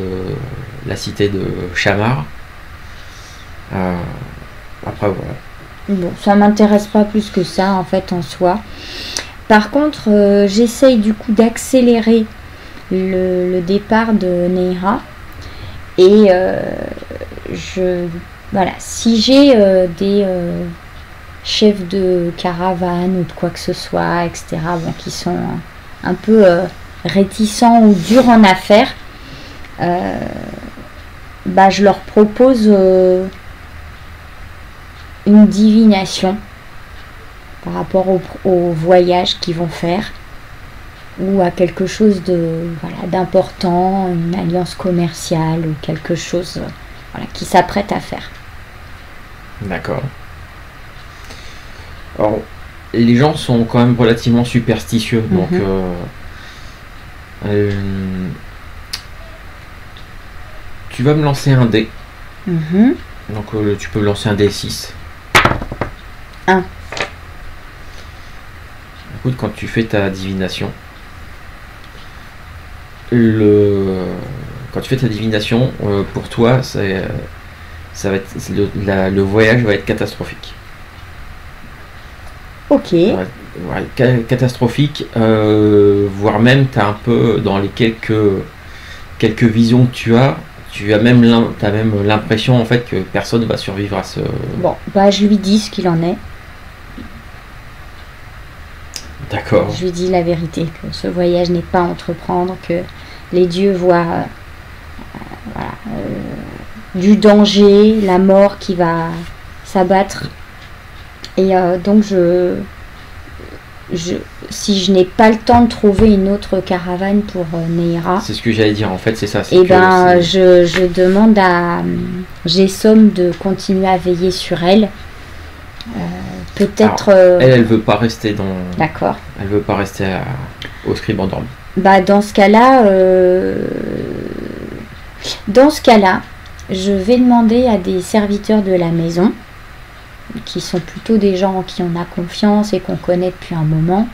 S1: la cité de Shamar. Après voilà.
S2: Bon, ça m'intéresse pas plus que ça en fait en soi. Par contre, j'essaye du coup d'accélérer le départ de Neira. Et voilà, si j'ai des chefs de caravane ou de quoi que ce soit, etc., bon, qui sont un peu réticents ou durs en affaires, je leur propose une divination par rapport au voyage qu'ils vont faire ou à quelque chose d'important, une alliance commerciale ou quelque chose voilà, qui s'apprête à faire.
S1: D'accord. Alors, les gens sont quand même relativement superstitieux, donc tu vas me lancer un dé. Donc tu peux me lancer un D6.
S2: 1.
S1: Écoute, quand tu fais ta divination, pour toi, ça va être, le voyage va être catastrophique.
S2: Ok.
S1: Ouais, catastrophique, voire même tu as un peu dans les quelques visions que tu as même l'impression en fait que personne va survivre à ce...
S2: Bon, bah je lui dis ce qu'il en est.
S1: D'accord.
S2: Je lui dis la vérité, que ce voyage n'est pas à entreprendre, que les dieux voient du danger, la mort qui va s'abattre. Et donc si je n'ai pas le temps de trouver une autre caravane pour Nehera,
S1: c'est ce que j'allais dire en fait, c'est ça.
S2: Et ben je demande à Gessom de continuer à veiller sur elle. Peut-être.
S1: Elle veut pas rester dans.
S2: D'accord.
S1: Elle veut pas rester au scribe endormi.
S2: Bah dans ce cas-là, je vais demander à des serviteurs de la maison, qui sont plutôt des gens en qui on a confiance et qu'on connaît depuis un moment.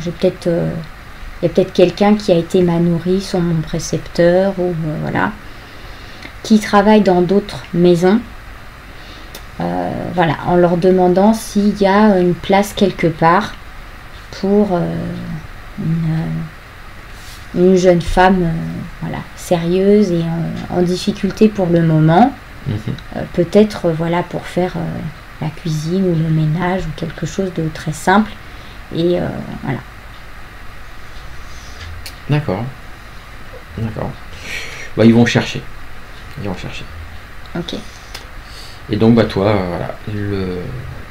S2: Il y a peut-être quelqu'un qui a été ma nourrice ou mon précepteur, ou voilà, qui travaille dans d'autres maisons. Voilà, en leur demandant s'il y a une place quelque part pour une jeune femme voilà, sérieuse et en difficulté pour le moment. Peut-être voilà, pour faire la cuisine ou le ménage ou quelque chose de très simple. Et voilà.
S1: D'accord. Bah, ils vont chercher.
S2: Ok.
S1: Et donc bah toi, voilà,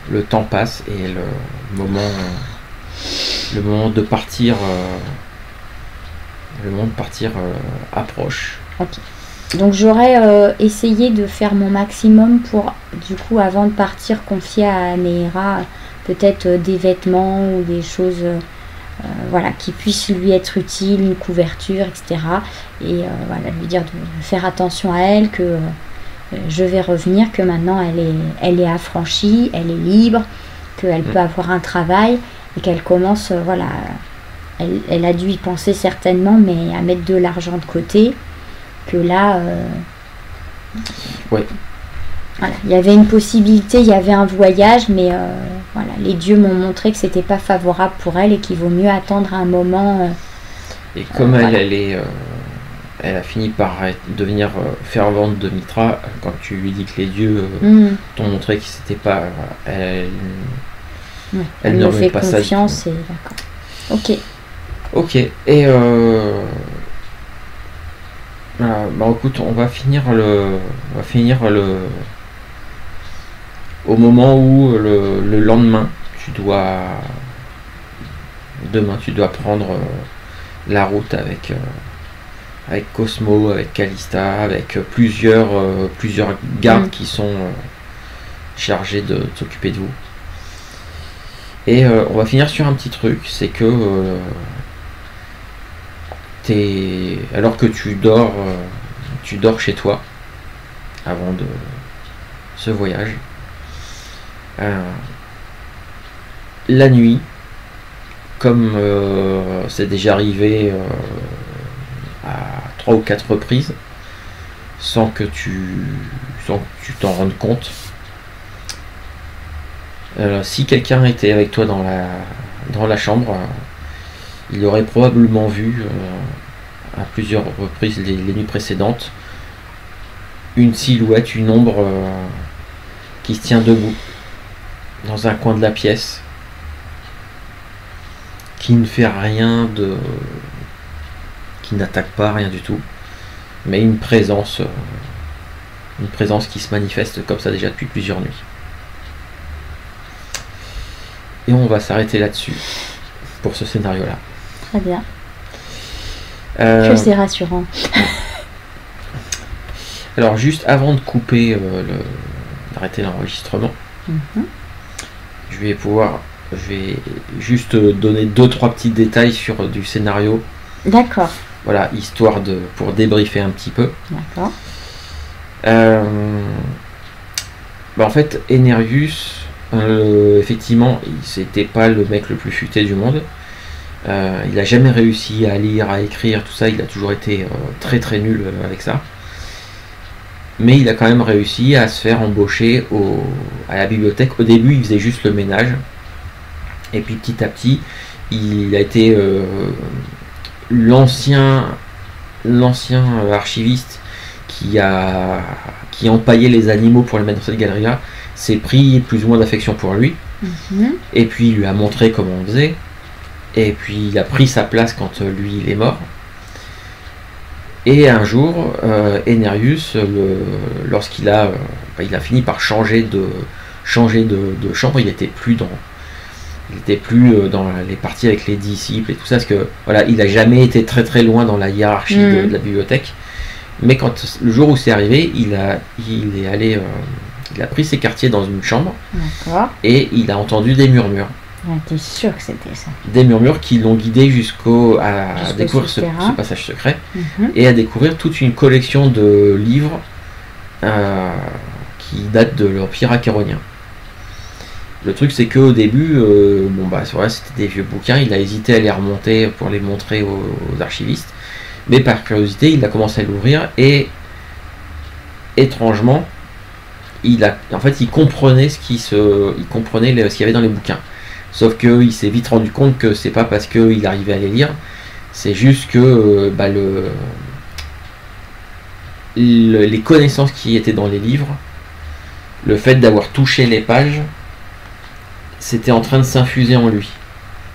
S1: le temps passe et le moment de partir, approche.
S2: Ok. Donc j'aurais essayé de faire mon maximum pour, du coup, avant de partir, confier à Nehera peut-être des vêtements ou des choses voilà, qui puissent lui être utiles, une couverture, etc. Et voilà, lui dire de faire attention à elle, que je vais revenir, que maintenant elle est affranchie, elle est libre, qu'elle peut avoir un travail et qu'elle commence, voilà, elle a dû y penser certainement, mais à mettre de l'argent de côté, que là,
S1: oui.
S2: Voilà, il y avait une possibilité, il y avait un voyage, mais voilà, les dieux m'ont montré que c'était pas favorable pour elle et qu'il vaut mieux attendre un moment.
S1: Et comme
S2: voilà.
S1: Elle a fini par devenir fervente de Mitra, quand tu lui dis que les dieux t'ont montré que c'était pas... elle
S2: ne me fait pas confiance ça. Et d'accord.
S1: Ok. Et bah écoute, on va finir au moment où le lendemain, tu dois prendre la route avec Cosmo, avec Calista, avec plusieurs gardes qui sont chargés de s'occuper de vous. Et on va finir sur un petit truc, c'est que alors que tu dors chez toi avant de ce voyage, la nuit, comme c'est déjà arrivé à 3 ou 4 reprises, sans que tu t'en rendes compte, si quelqu'un était avec toi dans la chambre, il aurait probablement vu à plusieurs reprises les nuits précédentes une silhouette, une ombre qui se tient debout dans un coin de la pièce, qui ne fait rien qui n'attaque pas, rien du tout, mais une présence qui se manifeste comme ça déjà depuis plusieurs nuits. Et on va s'arrêter là-dessus pour ce scénario-là.
S2: Très bien. Que c'est rassurant.
S1: Alors juste avant de couper, d'arrêter l'enregistrement, je vais juste donner 2-3 petits détails sur du scénario.
S2: D'accord.
S1: Voilà, histoire pour débriefer un petit peu.
S2: D'accord.
S1: En fait, Enerius, effectivement, c'était pas le mec le plus futé du monde. Il n'a jamais réussi à lire, à écrire, tout ça. Il a toujours été très très nul avec ça. Mais il a quand même réussi à se faire embaucher à la bibliothèque. Au début, il faisait juste le ménage. Et puis petit à petit, il a été l'ancien archiviste qui empaillait les animaux pour les mettre dans cette galerie-là, s'est pris plus ou moins d'affection pour lui. Et puis il lui a montré comment on faisait. Et puis il a pris sa place quand lui il est mort. Et un jour, Enerius, lorsqu'il a fini par changer de chambre, il était plus dans les parties avec les disciples et tout ça, parce que voilà, il n'a jamais été très très loin dans la hiérarchie de la bibliothèque. Mais quand le jour où c'est arrivé, il a pris ses quartiers dans une chambre.
S2: D'accord.
S1: Et il a entendu des murmures.
S2: T'es sûr que c'était ça?
S1: Des murmures qui l'ont guidé à découvrir ce passage secret et à découvrir toute une collection de livres qui datent de l'Empire achéronien. Le truc, c'est qu'au début, c'était des vieux bouquins, il a hésité à les remonter pour les montrer aux archivistes, mais par curiosité, il a commencé à l'ouvrir et étrangement, il comprenait ce qu'il y avait dans les bouquins. Sauf qu'il s'est vite rendu compte que c'est pas parce qu'il arrivait à les lire, c'est juste que les connaissances qui étaient dans les livres, le fait d'avoir touché les pages, c'était en train de s'infuser en lui.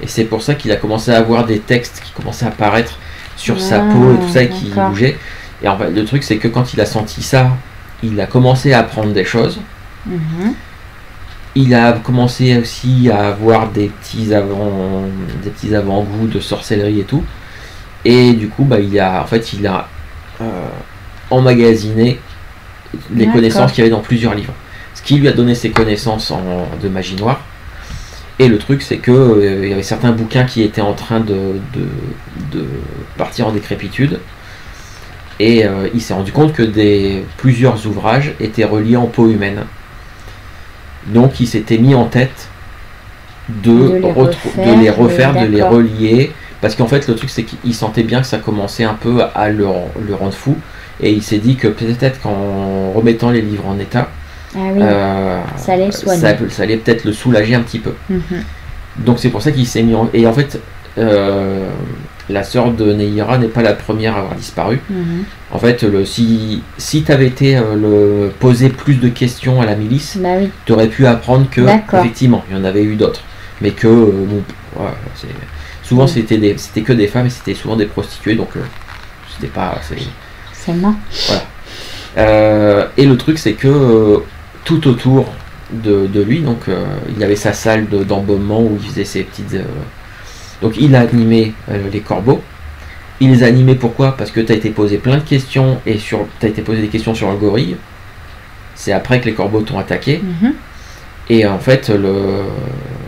S1: Et c'est pour ça qu'il a commencé à avoir des textes qui commençaient à apparaître sur sa peau et tout ça, et qui bougeaient. Et en fait, le truc, c'est que quand il a senti ça, il a commencé à apprendre des choses. Il a commencé aussi à avoir des petits avant-goûts de sorcellerie et tout. Et du coup, il a emmagasiné les connaissances qu'il y avait dans plusieurs livres. Ce qui lui a donné ses connaissances de magie noire. Et le truc, c'est que il y avait certains bouquins qui étaient en train de partir en décrépitude. Et il s'est rendu compte que plusieurs ouvrages étaient reliés en peau humaine. Donc il s'était mis en tête de les refaire, de les relier. Parce qu'en fait, le truc, c'est qu'il sentait bien que ça commençait un peu à le rendre fou. Et il s'est dit que peut-être qu'en remettant les livres en état,
S2: ça allait soigner.
S1: Ça allait peut-être le soulager un petit peu. Donc c'est pour ça qu'il s'est mis en... Et en fait, la sœur de Neira n'est pas la première à avoir disparu. En fait, si tu avais été poser plus de questions à la milice, tu aurais pu apprendre que effectivement, il y en avait eu d'autres. Mais que souvent c'était que des femmes et c'était souvent des prostituées, donc c'était pas...
S2: C'est mort.
S1: Voilà. Et le truc, c'est que tout autour de lui, donc il avait sa salle d'embaumement où il faisait ses petites... Donc il a animé les corbeaux. Il les a animés pourquoi? Parce que tu as été posé plein de questions et tu as été posé des questions sur le gorille. C'est après que les corbeaux t'ont attaqué. Et en fait,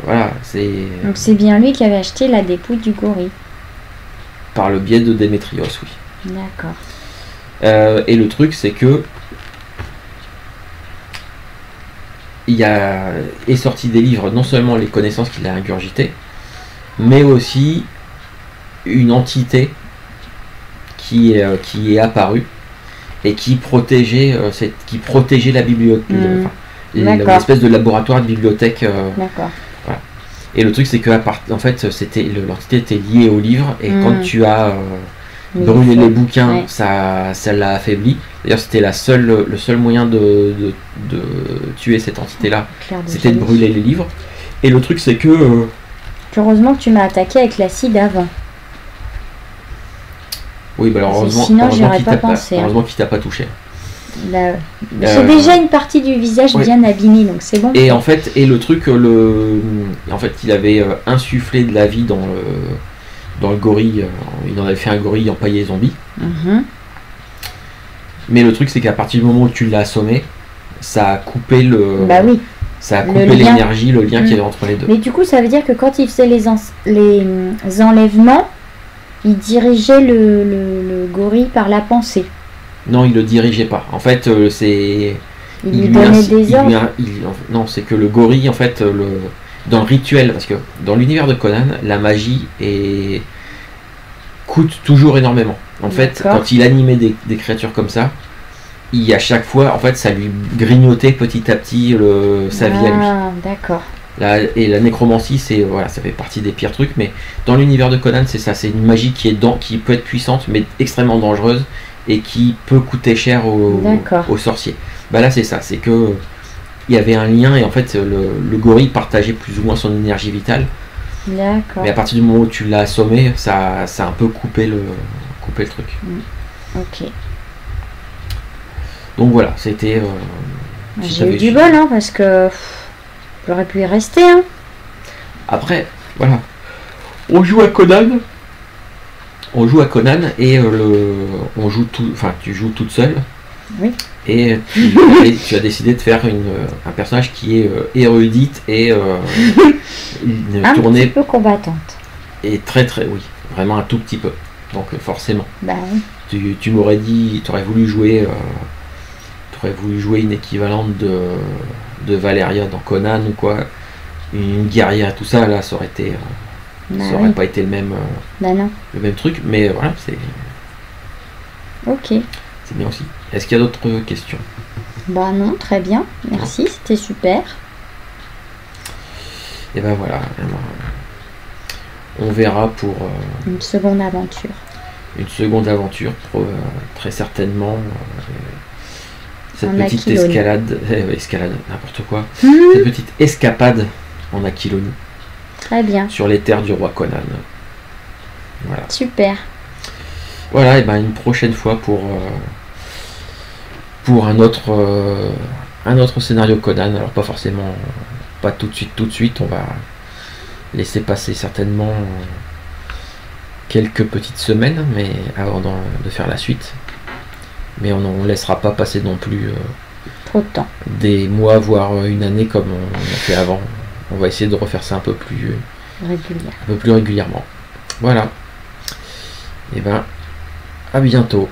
S1: voilà, c'est...
S2: Donc c'est bien lui qui avait acheté la dépouille du gorille.
S1: Par le biais de Démétrios, oui.
S2: D'accord.
S1: Et le truc, c'est que est sorti des livres, non seulement les connaissances qu'il a ingurgitées, mais aussi une entité qui est apparue et qui protégeait la bibliothèque, l'espèce de laboratoire de bibliothèque.
S2: D'accord.
S1: Voilà. Et le truc, c'est que en fait, l'entité était liée au livre, et quand tu as brûlé les bouquins, ça l'a affaibli. D'ailleurs, c'était le seul moyen de tuer cette entité-là, c'était de brûler les livres. Et le truc, c'est que...
S2: Heureusement que tu m'as attaqué avec l'acide avant.
S1: Oui, heureusement qu'il t'a pas touché.
S2: J'ai déjà une partie du visage bien abîmée, donc c'est bon.
S1: Et en fait, le truc, il avait insufflé de la vie dans le gorille. Il en avait fait un gorille empaillé zombie. Mais le truc, c'est qu'à partir du moment où tu l'as assommé, ça a coupé le.
S2: Bah oui.
S1: Ça a coupé l'énergie, le lien qu'il y avait entre les deux.
S2: Mais du coup, ça veut dire que quand il faisait les enlèvements, il dirigeait le gorille par la pensée.
S1: Non, il le dirigeait pas. En fait, c'est.
S2: Il lui donnait des ordres.
S1: Non, c'est que le gorille, en fait, dans le rituel, parce que dans l'univers de Conan, la magie coûte toujours énormément. En fait, quand il animait des créatures comme ça, à chaque fois, en fait, ça lui grignotait petit à petit sa vie à lui.
S2: Ah, d'accord.
S1: Et la nécromancie, voilà, ça fait partie des pires trucs, mais dans l'univers de Conan, c'est ça, c'est une magie qui peut être puissante, mais extrêmement dangereuse, et qui peut coûter cher aux sorciers. Bah là, c'est ça, c'est que il y avait un lien, et en fait, le gorille partageait plus ou moins son énergie vitale.
S2: D'accord.
S1: Mais à partir du moment où tu l'as assommé, ça a un peu coupé le truc.
S2: Ok.
S1: Donc voilà, c'était.
S2: J'ai eu du bol, hein, parce que j'aurais pu y rester. Hein.
S1: Après, voilà. On joue à Conan et on joue tout. Enfin, tu joues toute seule.
S2: Oui.
S1: Et tu as décidé de faire un personnage qui est érudite et une
S2: un
S1: tournée.
S2: Un petit peu combattante.
S1: Et très très, oui. Vraiment un tout petit peu. Donc forcément.
S2: Bah oui.
S1: Tu m'aurais dit, tu aurais voulu jouer une équivalente de Valeria dans Conan ou quoi, une guerrière, tout ça, là, ça aurait été, ça aurait pas été le même, le même truc, mais voilà, c'est.
S2: Ok.
S1: C'est bien aussi. Est-ce qu'il y a d'autres questions?
S2: Bah non, très bien, merci, c'était super.
S1: Et ben voilà, on verra pour
S2: une seconde aventure.
S1: Une seconde aventure, très certainement. Cette petite escalade, n'importe quoi. Cette petite escapade en Aquilonie.
S2: Très bien.
S1: Sur les terres du roi Conan. Voilà.
S2: Super.
S1: Voilà, et ben une prochaine fois pour un autre scénario Conan. Alors pas forcément, pas tout de suite. On va laisser passer certainement quelques petites semaines, mais avant de faire la suite. Mais on ne laissera pas passer non plus
S2: trop de temps.
S1: Des mois, voire une année comme on a fait avant. On va essayer de refaire ça un peu plus régulièrement. Voilà. Et ben, à bientôt.